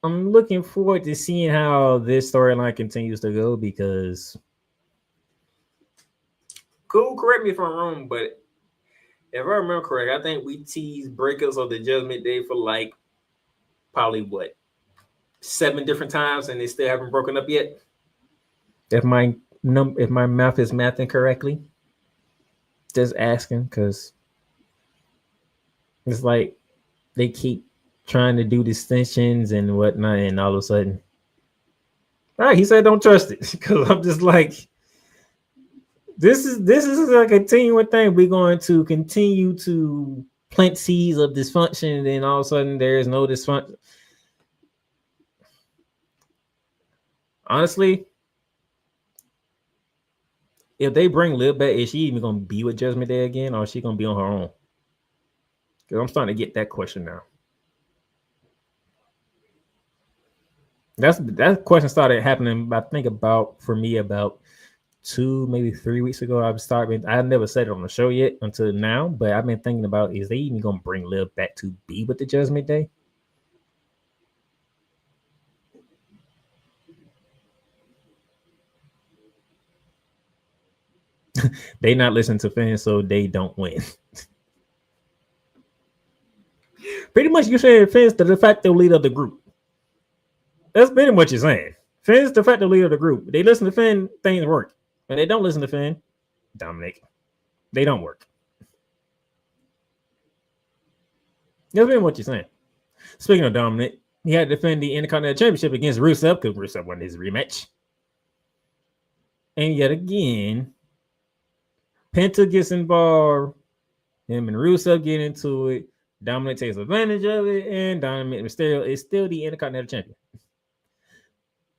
I'm looking forward to seeing how this storyline continues to go because cool, correct me if I'm wrong, but if I remember correct, I think we teased breakups of the Judgment Day for like probably 7 different times, and they still haven't broken up yet. If my math is mathing correctly, just asking because it's like they keep trying to do distintions and whatnot, and all of a sudden, all right, he said don't trust it because I'm just like. This is a continuing thing. We're going to continue to plant seeds of dysfunction, and then all of a sudden there is no dysfunction. Honestly, if they bring Liv back, is she even going to be with Judgment Day again, or is she going to be on her own? Because I'm starting to get that question now. That question started happening, I think, about 2, maybe 3 weeks ago. I never said it on the show yet until now, but I've been thinking about, is they even going to bring Liv back to be with the Judgment Day? They not listen to fans, so they don't win. Pretty much you're saying Finn's the de facto leader of the group. That's pretty much you're saying. Finn's the de facto leader of the group. They listen to Finn, things work. When they don't listen to Finn, Dominic, they don't work. That's been what you're saying. Speaking of Dominic, he had to defend the Intercontinental Championship against Rusev because Rusev won his rematch. And yet again, Penta gets involved. Him and Rusev get into it. Dominic takes advantage of it, and Dominic Mysterio is still the Intercontinental Champion.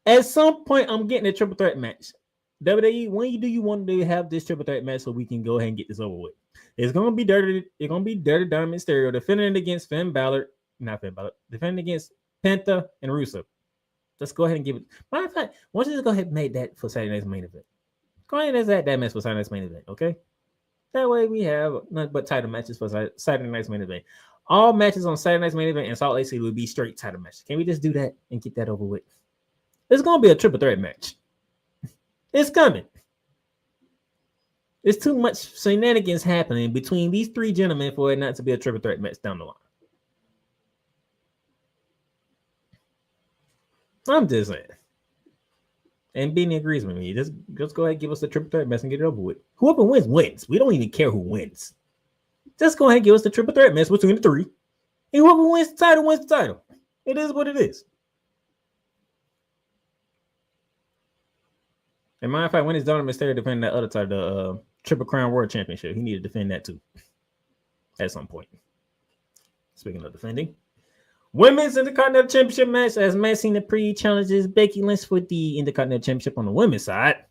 At some point, I'm getting a triple threat match. WWE, when do you want to have this triple threat match so we can go ahead and get this over with? It's gonna be dirty. It's gonna be dirty Dominic Mysterio defending against defending against Penta and Rusev. Let's go ahead and give it. Matter of fact, why don't you just go ahead and make that for Saturday night's main event? Go ahead and add that match for Saturday night's main event, okay? That way we have nothing but title matches for Saturday night's main event. All matches on Saturday night's main event in Salt Lake City will be straight title matches. Can we just do that and get that over with? It's gonna be a triple threat match. It's coming. There's too much shenanigans happening between these three gentlemen for it not to be a triple threat match down the line. I'm just saying. And Benny agrees with me. Just go ahead and give us a triple threat match and get it over with. Whoever wins, wins. We don't even care who wins. Just go ahead and give us the triple threat match between the three. And whoever wins the title wins the title. It is what it is. And matter of fact, when it's Dominic Mysterio defending that other title, the Triple Crown World Championship, he needed to defend that too. At some point. Speaking of defending. Women's Intercontinental Championship match as Maxine Dupree challenges Becky Lynch for the Intercontinental Championship on the women's side.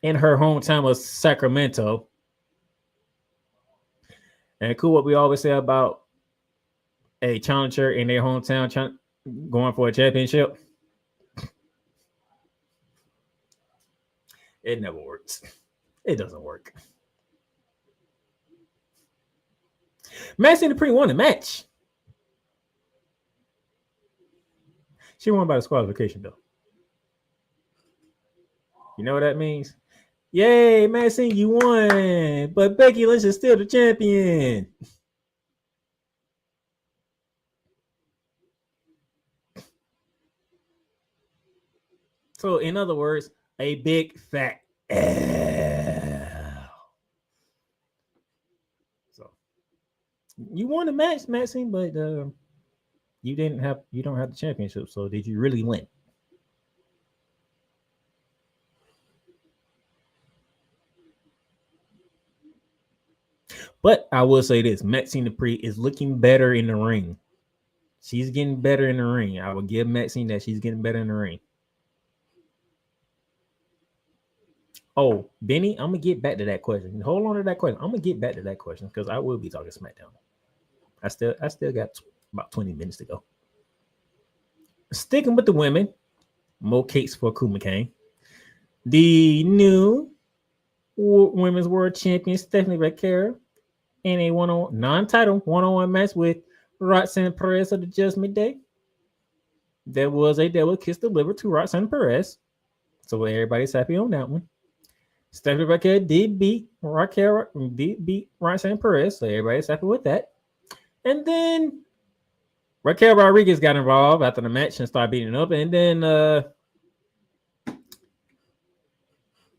In her hometown of Sacramento. And cool what we always say about a challenger in their hometown going for a championship. It never works. It doesn't work. Maxine Dupree won the match. She won by disqualification, though. You know what that means? Yay, Maxine, you won. But Becky Lynch is still the champion. So, in other words, a big fat L. So, you won the match, Maxine, but you don't have the championship. So, did you really win? But I will say this: Maxine Dupree is looking better in the ring. She's getting better in the ring. I will give Maxine that she's getting better in the ring. Oh, Benny, I'm gonna get back to that question. Hold on to that question. I'm gonna get back to that question because I will be talking SmackDown. I still got about 20 minutes to go. Sticking with the women, more cakes for Kuma Kane. The new Women's World Champion Stephanie Becerra in a non-title one-on-one match with Roxanne Perez of the Judgment Day. There was a devil kiss delivered to Roxanne Perez, so everybody's happy on that one. Stephanie Becerra did beat Roxanne Perez, so everybody's happy with that. And then Raquel Rodriguez got involved after the match and started beating up. And then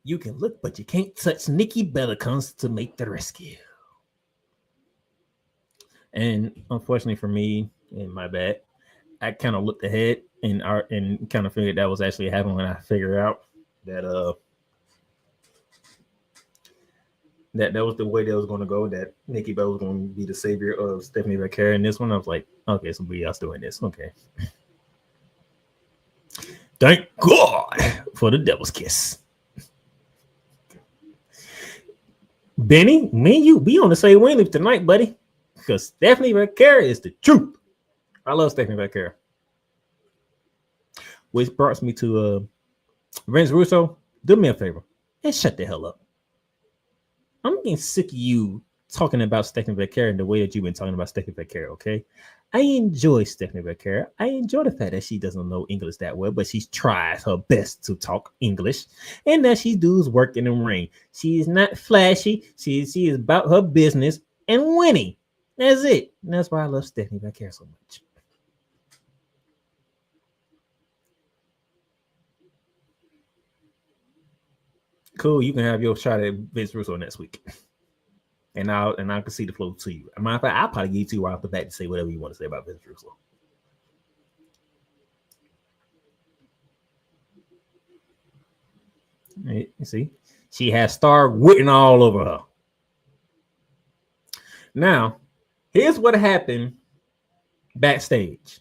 you can look, but you can't touch. Nikki Bella comes to make the rescue. And unfortunately for me, and my bad, I kind of looked ahead and kind of figured that was actually happening when I figured out that that was the way that was going to go, that Nikki Bella was going to be the savior of Stephanie Becerra. And this one, I was like, okay, somebody else doing this. Okay. Thank God for the devil's kiss. Benny, me and you, we on the same wavelength tonight, buddy. Because Stephanie Becerra is the truth. I love Stephanie Becerra. Which brought me to Vince Russo. Do me a favor and shut the hell up. I'm getting sick of you talking about Stephanie Becerra in the way that you've been talking about Stephanie Becerra, okay? I enjoy Stephanie Becerra. I enjoy the fact that she doesn't know English that well, but she tries her best to talk English and that she does work in the ring. She is not flashy. She is about her business and winning. That's it. And that's why I love Stephanie Becerra so much. Cool, you can have your shot at Vince Russo next week. And I can see the flow to you. As a matter of fact, I'll probably give it to you right off the bat to say whatever you want to say about Vince Russo. You see? She has star written all over her. Now, here's what happened backstage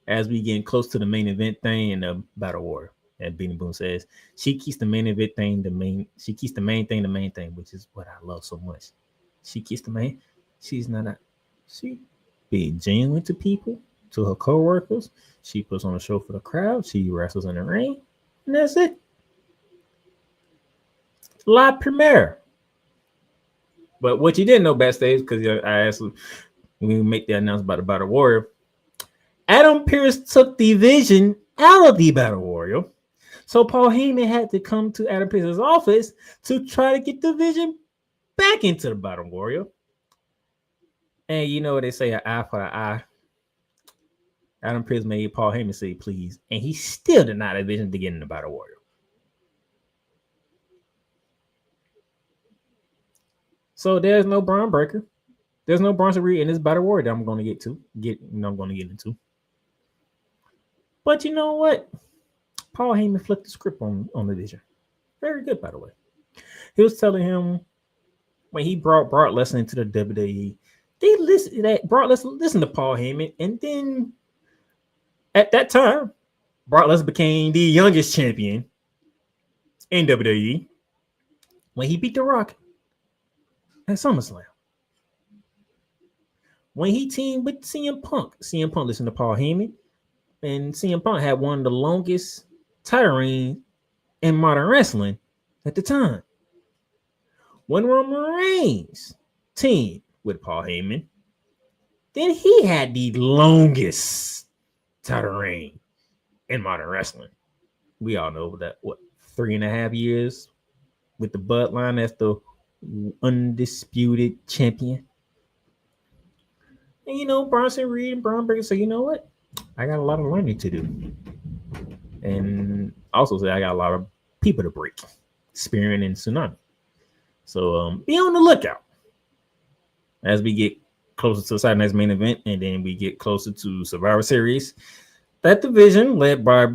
as we getting close to the main event thing and the Battle War. As Beanie Boom says, she keeps the main event thing she keeps the main thing the main thing, which is what I love so much. She keeps the main. She be genuine to people, to her co-workers. She puts on a show for the crowd. She wrestles in the ring, and that's it. Live premiere. But what you didn't know backstage, because I asked when we make the announcement about the Battle Warrior, Adam Pearce took the Vision out of the Battle Warrior So Paul Heyman had to come to Adam Pearce's office to try to get the division back into the Battle Royal. And you know what they say, an eye for an eye. Adam Pearce made Paul Heyman say please, and he still denied the vision to get in the Battle Royal. So there's no Braun Breaker. There's no Bronson Reed in this Battle Royal that I'm going to get into. But you know what? Paul Heyman flipped the script on the vision. Very good, by the way. He was telling him when he brought Brock Lesnar into the WWE, Brock Lesnar listened to Paul Heyman, and then at that time, Brock Lesnar became the youngest champion in WWE when he beat The Rock at SummerSlam. When he teamed with CM Punk listened to Paul Heyman, and CM Punk had one of the longest title reigns in modern wrestling at the time. When Roman Reigns teamed with Paul Heyman, then he had the longest title reign in modern wrestling. We all know that, 3.5 years with the bloodline as the undisputed champion. And you know, Bronson Reed and Braun Breaker say, you know what? I got a lot of learning to do. And also say I got a lot of people to break. Spearing and Tsunami. So be on the lookout as we get closer to Saturday night's main event, and then we get closer to Survivor Series. That division, led by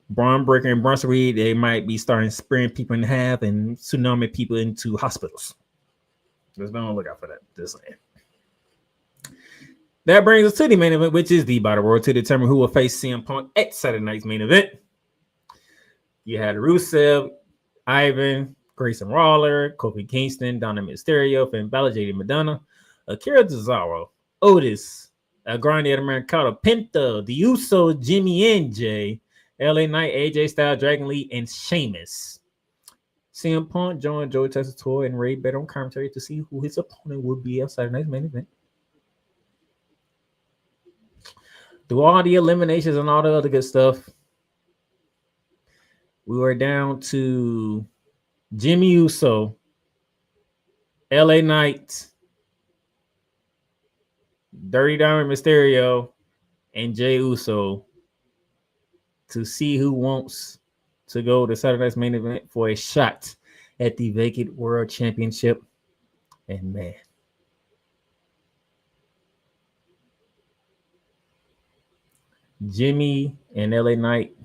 Braun Breaker and Bronson Reed, they might be starting spearing people in half and Tsunami people into hospitals. Just be on the lookout for that. Just saying. That brings us to the main event, which is the Battle Royal to determine who will face CM Punk at Saturday night's main event. You had Rusev, Ivan, Grayson Waller, Kofi Kingston, Dominic Mysterio, Finn Balor, JD Madonna, Akira Tozawa, Otis, Grande Americano, Penta, The Uso, Jimmy and Jay, LA Knight, AJ Styles, Dragon Lee, and Sheamus. CM Punk joined Joey Texas Tour and Ray bet on commentary to see who his opponent would be at Saturday night's main event. Through all the eliminations and all the other good stuff, we were down to Jimmy Uso, LA Knight, Dirty Diamond Mysterio, and Jey Uso to see who wants to go to Saturday night's main event for a shot at the vacant world championship. And man, Jimmy and LA Knight,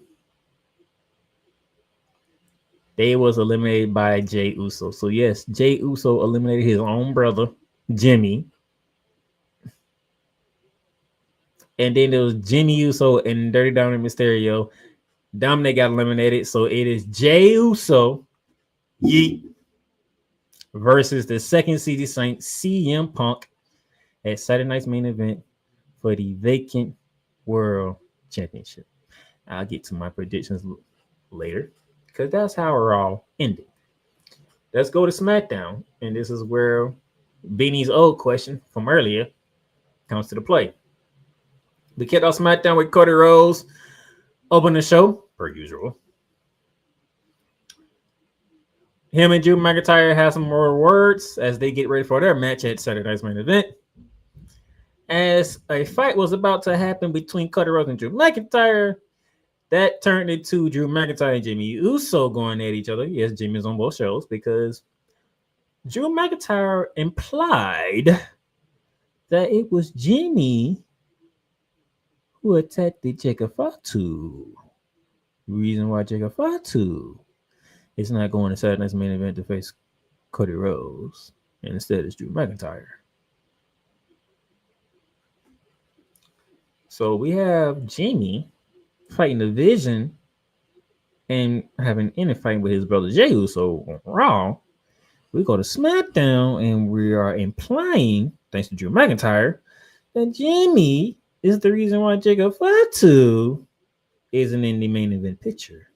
they was eliminated by Jey Uso. So yes, Jey Uso eliminated his own brother, Jimmy. And then there was Jimmy Uso and Dirty Dominic Mysterio. Dominic got eliminated. So it is Jey Uso versus the second seeded Saint CM Punk at Saturday night's main event for the vacant world championship. I'll get to my predictions later because that's how we're all ending. Let's go to SmackDown, and this is where Beanie's old question from earlier comes to the play. We kicked off SmackDown with Cody Rhodes open the show per usual. Him and Drew McIntyre have some more words as they get ready for their match at Saturday night's main event. As a fight was about to happen between Cody Rhodes and Drew McIntyre, that turned into Drew McIntyre and Jimmy Uso going at each other. Yes, Jimmy's on both shows because Drew McIntyre implied that it was Jimmy who attacked the Jacob Fatu. Reason why Jacob Fatu is not going to Saturday night's main event to face Cody Rhodes, and instead it's Drew McIntyre. So we have Jimmy fighting the Vision and having an fight with his brother Jey Uso on Raw. We go to SmackDown and we are implying, thanks to Drew McIntyre, that Jimmy is the reason why Jacob Fatu isn't in the main event picture.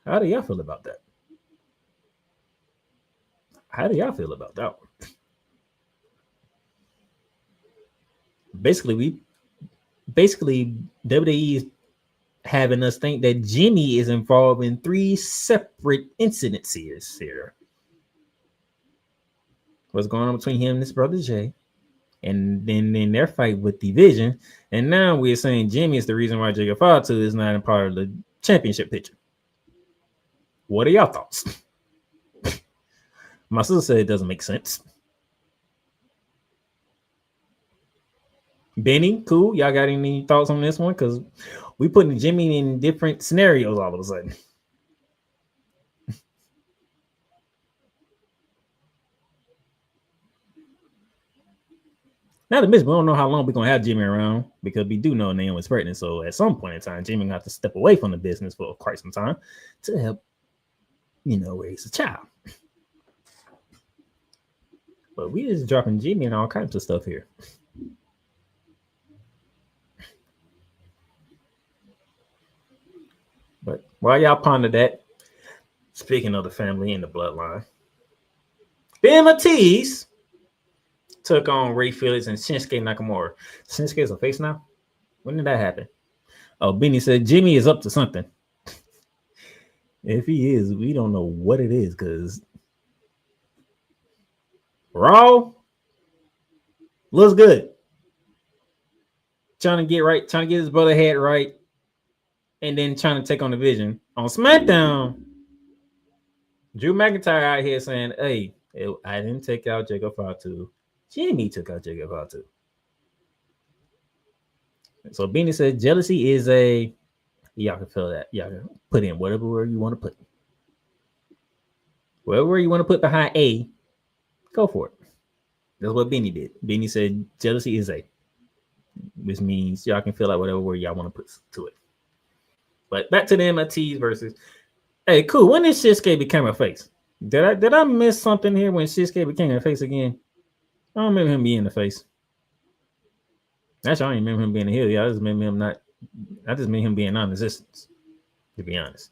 How do y'all feel about that? How do y'all feel about that one? Basically, WWE is having us think that Jimmy is involved in 3 separate incidents here. What's going on between him and his brother Jay? And then in their fight with Division. And now we're saying Jimmy is the reason why Jacob Fatu is not a part of the championship picture. What are y'all thoughts? My sister said it doesn't make sense. Benny, cool. Y'all got any thoughts on this one? Because we putting Jimmy in different scenarios all of a sudden. Now the miss, we don't know how long we're gonna have Jimmy around because we do know Naomi was pregnant. So at some point in time, Jimmy got to step away from the business for quite some time to help, raise a child. But we just dropping Jimmy and all kinds of stuff here. But while y'all ponder that, speaking of the family and the bloodline, Ben Matisse took on Ray Felix and Shinsuke Nakamura. Shinsuke is a face now? When did that happen? Oh, Benny said Jimmy is up to something. If he is, we don't know what it is because Raw looks good. Trying to get his brother head right, and then trying to take on the Vision. On SmackDown, Drew McIntyre out here saying, hey, I didn't take out Jacob Fatu. Jimmy took out Jacob Fatu. So Beanie said jealousy is y'all can feel that. Y'all can put in whatever word you want to put. Whatever you want to put behind A, go for it. That's what Beanie did. Beanie said jealousy is which means y'all can feel like whatever word y'all want to put to it. But back to the MITs versus. Hey, cool. When did Shinsuke become a face? Did I miss something here when Shinsuke became a face again? I don't remember him being the face. Actually, I don't even remember him being a heel. Yeah, I just remember him being non-existent, to be honest.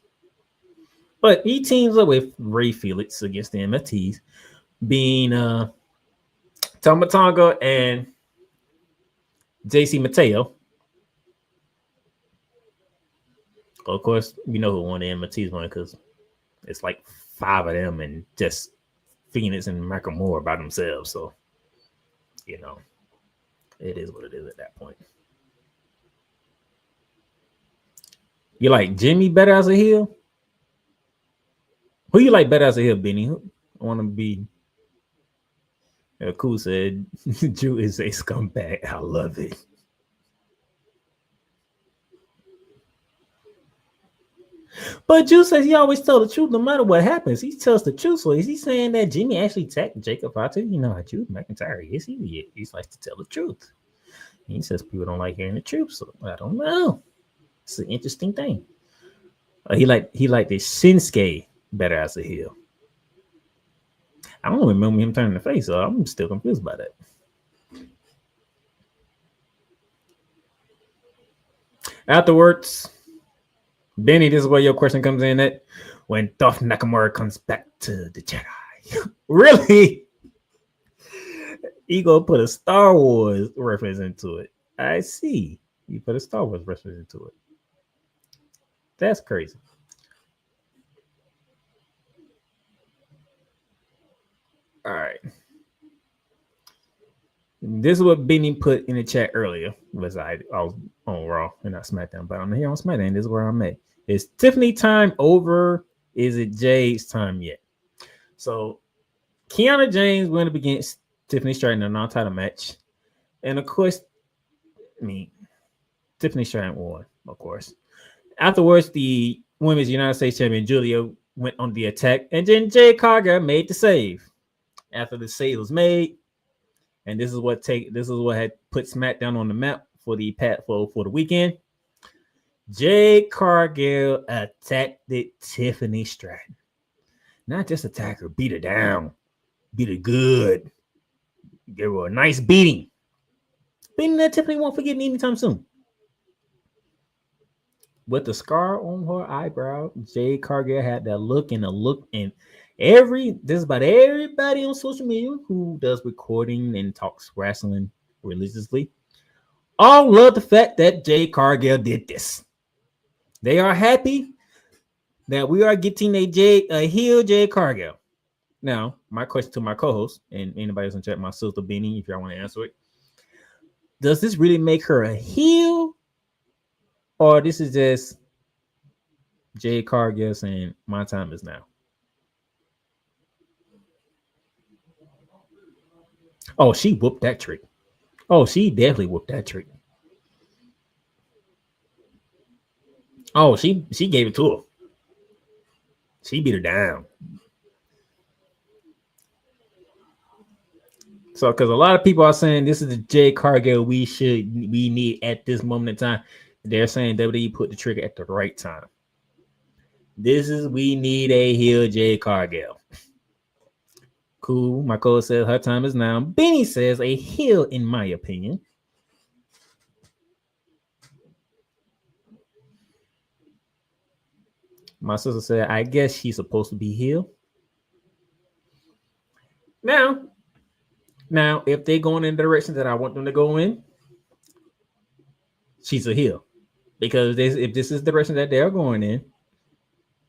But he teams up with Ray Felix against the MFTs, being Tama Tonga and JC Mateo. Of course, we know who won the MFTs one because it's like 5 of them and just Phoenix and Nakamura by themselves. So, it is what it is at that point. You like Jimmy better as a heel? Who you like better as a heel, Benny? I want to be. Cool said, Drew is a scumbag. I love it. But Drew says he always tell the truth no matter what happens. He tells the truth. So is he saying that Jimmy actually attacked Jacob Fatu? You know how Drew McIntyre is. He likes to tell the truth. He says people don't like hearing the truth. So I don't know. It's an interesting thing. He liked the Shinsuke better as a heel. I don't remember him turning the face, so I'm still confused by that. Afterwards, Benny, this is where your question comes in at when Dolph Nakamura comes back to the Jedi. Really? Ego put a Star Wars reference into it. I see. You put a Star Wars reference into it. That's crazy. All right. This is what Benny put in the chat earlier. I was on Raw and not SmackDown, but I'm here on SmackDown. This is where I'm at. Is Tiffany time over? Is it Jade's time yet? So, Kiana James went up against Tiffany Stratton in a non-title match. And of course, Tiffany Stratton won, of course. Afterwards, the Women's United States Champion Julia went on the attack, and then Jade Cargill made the save. After the save was made, and this is what had put SmackDown on the map for the weekend. Jade Cargill attacked Tiffany Stratton. Not just attack her, beat her down, beat her good, give her a nice beating. Beating that Tiffany won't forget anytime soon. With the scar on her eyebrow, Jade Cargill had that look and this is about everybody on social media who does recording and talks wrestling religiously. All love the fact that Jade Cargill did this. They are happy that we are getting a heel Jade Cargill. Now, my question to my co-host and anybody else in chat, my sister Benny, if y'all want to answer it, does this really make her a heel, or this is just Jade Cargill saying my time is now? Oh, she whooped that trick. Oh, she definitely whooped that trick. Oh, she gave it to her. She beat her down. So, because a lot of people are saying this is the Jade Cargill we need at this moment in time. They're saying WWE put the trigger at the right time. We need a heel Jade Cargill. Cool. My co says her time is now. Benny says a heel, in my opinion. My sister said, I guess she's supposed to be heel. Now, if they're going in the direction that I want them to go in, she's a heel. Because if this is the direction that they're going in,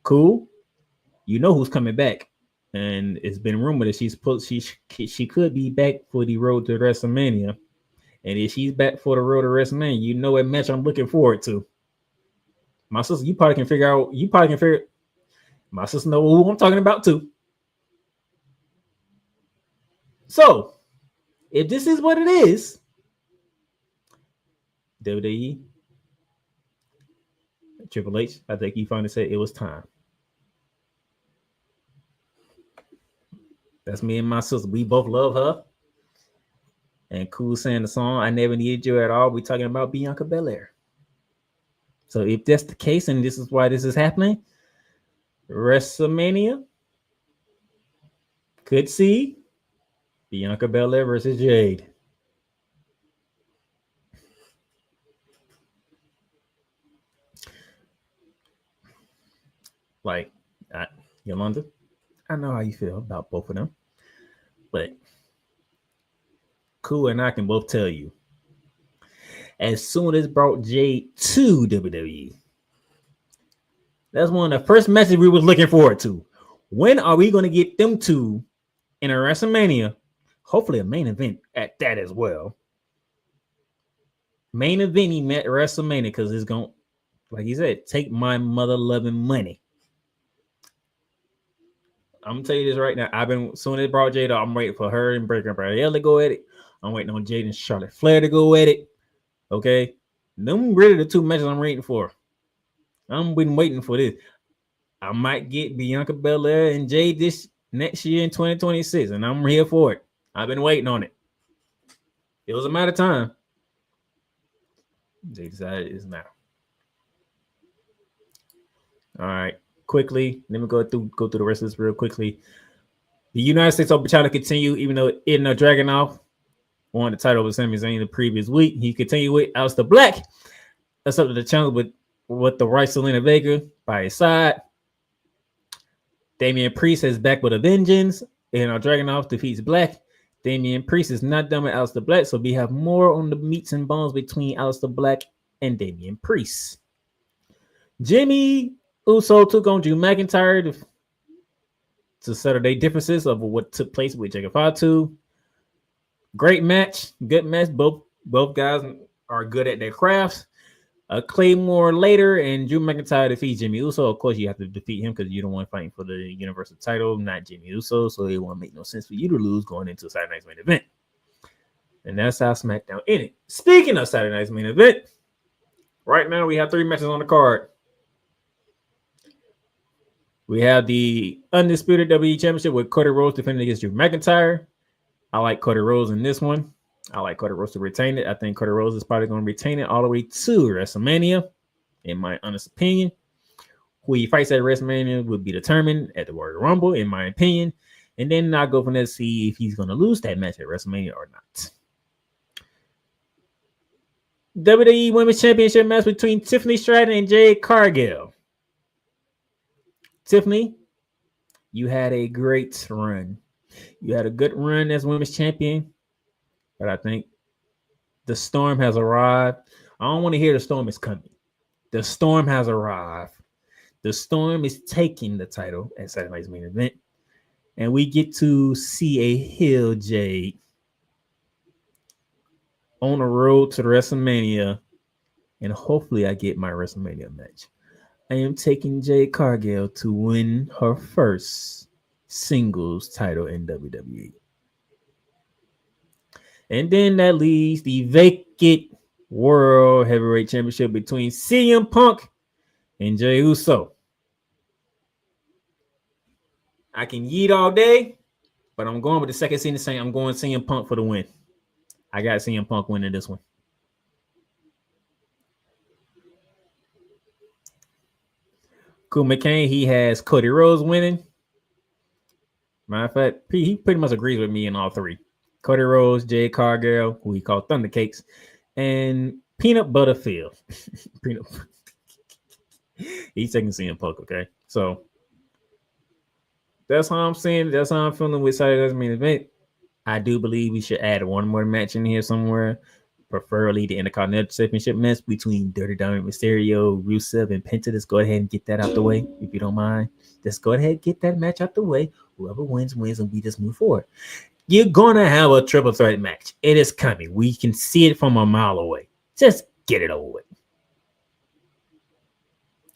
cool. You know who's coming back. And it's been rumored that she could be back for the road to WrestleMania. And if she's back for the road to WrestleMania, you know what match I'm looking forward to. My sister, you probably can figure. My sister know who I'm talking about too. So, if this is what it is, WWE, Triple H, I think you finally said it was time. That's me and my sister. We both love her. And Cool saying the song, I Never Needed You at All. We're talking about Bianca Belair. So if that's the case, and this is why this is happening, WrestleMania could see Bianca Belair versus Jade. Like, Yolanda, I know how you feel about both of them, but Cool and I can both tell you, as soon as brought Jade to WWE, that's one of the first matches we was looking forward to. When are we going to get them two in a WrestleMania? Hopefully a main event at that as well. Main event he met WrestleMania because it's going, like he said, take my mother loving money. I'm gonna tell you this right now. As soon as they brought Jade, I'm waiting for her and Breaker Barrier to go at it. I'm waiting on Jade and Charlotte Flair to go at it. Okay, them really the two matches I'm waiting for. I'm been waiting for this. I might get Bianca Belair and Jade this next year in 2026, and I'm here for it. I've been waiting on it. It was a matter of time. They decided it's now. All right. Quickly, let me go through the rest of this real quickly. The United States Open trying to continue, even though it ended up dragging off. Won the title with Sami Zayn the previous week. He continued with Aleister Black. That's up to the challenge with the right Selena Vega by his side. Damian Priest is back with a vengeance. And Dragunov defeats Black. Damian Priest is not done with Aleister Black, so we have more on the meats and bones between Aleister Black and Damian Priest. Jimmy Uso took on Drew McIntyre to settle their differences of what took place with Jacob Fatu. Great match, good match. Both guys are good at their crafts. Claymore later, and Drew McIntyre defeats Jimmy Uso. Of course, you have to defeat him because you don't want to fight for the Universal title, not Jimmy Uso. So it won't make no sense for you to lose going into Saturday night's main event. And that's how SmackDown ended. Speaking of Saturday night's main event, right now we have 3 matches on the card. We have the Undisputed WWE Championship with Cody Rhodes defending against Drew McIntyre. I like Cody Rhodes in this one. I like Cody Rhodes to retain it. I think Cody Rhodes is probably going to retain it all the way to WrestleMania, in my honest opinion. Who he fights at WrestleMania will be determined at the Royal Rumble, in my opinion. And then I'll go from there to see if he's going to lose that match at WrestleMania or not. WWE Women's Championship match between Tiffany Stratton and Jade Cargill. Tiffany, you had a great run. You had a good run as women's champion, but I think the storm has arrived. I don't want to hear the storm is coming. The Storm has arrived. The Storm is taking the title at Saturday Night's Main Event. And we get to see a heel Jade on the road to WrestleMania. And hopefully I get my WrestleMania match. I am taking Jade Cargill to win her first singles title in WWE. And then that leaves the vacant World Heavyweight Championship between CM Punk and Jey Uso. I can yeet all day, but I'm going with the second scene to say I'm going CM Punk for the win. I got CM Punk winning this one. Cool McCain, he has Cody Rhodes winning. Matter of fact, he pretty much agrees with me in all three. Cody Rhodes, Jade Cargill, who he called Thunder Cakes, and Peanut Butterfield. He's taking CM Punk, okay? So that's how I'm saying. That's how I'm feeling with Saturday's Main Event. I do believe we should add one more match in here somewhere, preferably the Intercontinental Championship match between Dirty Dominik Mysterio, Rusev, and Penta. Just go ahead and get that out the way, if you don't mind. Just go ahead and get that match out the way. Whoever wins, and we just move forward. You're gonna have a triple threat match. It is coming. We can see it from a mile away. Just get it over with.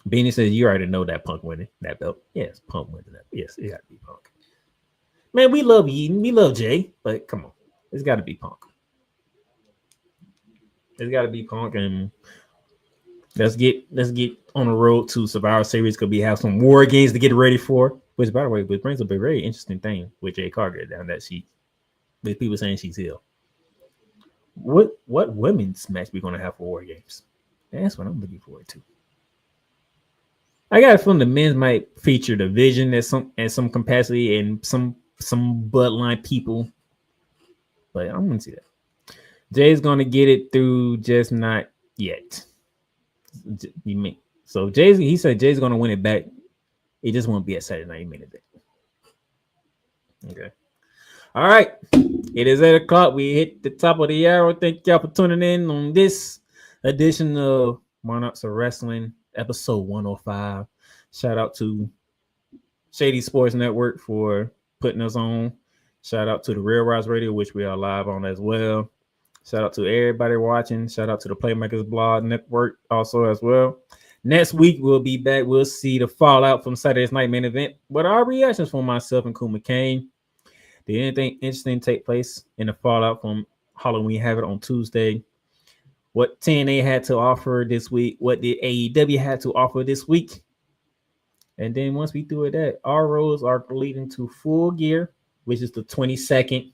Beanie says you already know that Punk winning that belt. Yes, Punk winning that. Yes, it got to be Punk. Man, we love Eden. We love Jay, but come on, it's got to be Punk. It's got to be Punk, and let's get on the road to Survivor Series because we have some war games to get ready for. Which, by the way, which brings up a very interesting thing with Jay Cargill down that sheet. With people saying she's ill. What women's match we gonna have for War Games? That's what I'm looking forward to. I got a feeling the men's might feature the Vision at some capacity and some bloodline people, but I'm gonna see that. Jay's gonna get it through, just not yet. You mean so? He said Jay's gonna win it back. It just won't be at Saturday Night Main Event. Okay. All right. It is 8 o'clock. We hit the top of the hour. Thank y'all for tuning in on this edition of Monarchs of Wrestling, episode 105. Shout out to Shady Sports Network for putting us on. Shout out to the Real Rise Radio, which we are live on as well. Shout out to everybody watching. Shout out to the Playmakers Blog Network also as well. Next week, we'll be back. We'll see the fallout from Saturday's Night Main Event. But our reactions from myself and Cool McCain. Did anything interesting take place in the fallout from Halloween Havoc on Tuesday? What TNA had to offer this week? What did AEW had to offer this week? And then once we do that, our roads are leading to Full Gear, which is the 22nd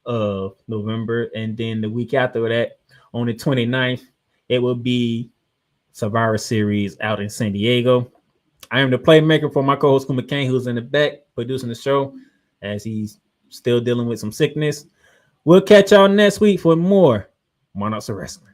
of November. And then the week after that, on the 29th, it will be Survivor Series out in San Diego. I am the playmaker for my co-host Cool McCain, who's in the back producing the show as he's still dealing with some sickness. We'll catch y'all next week for more Monarchs of Wrestling.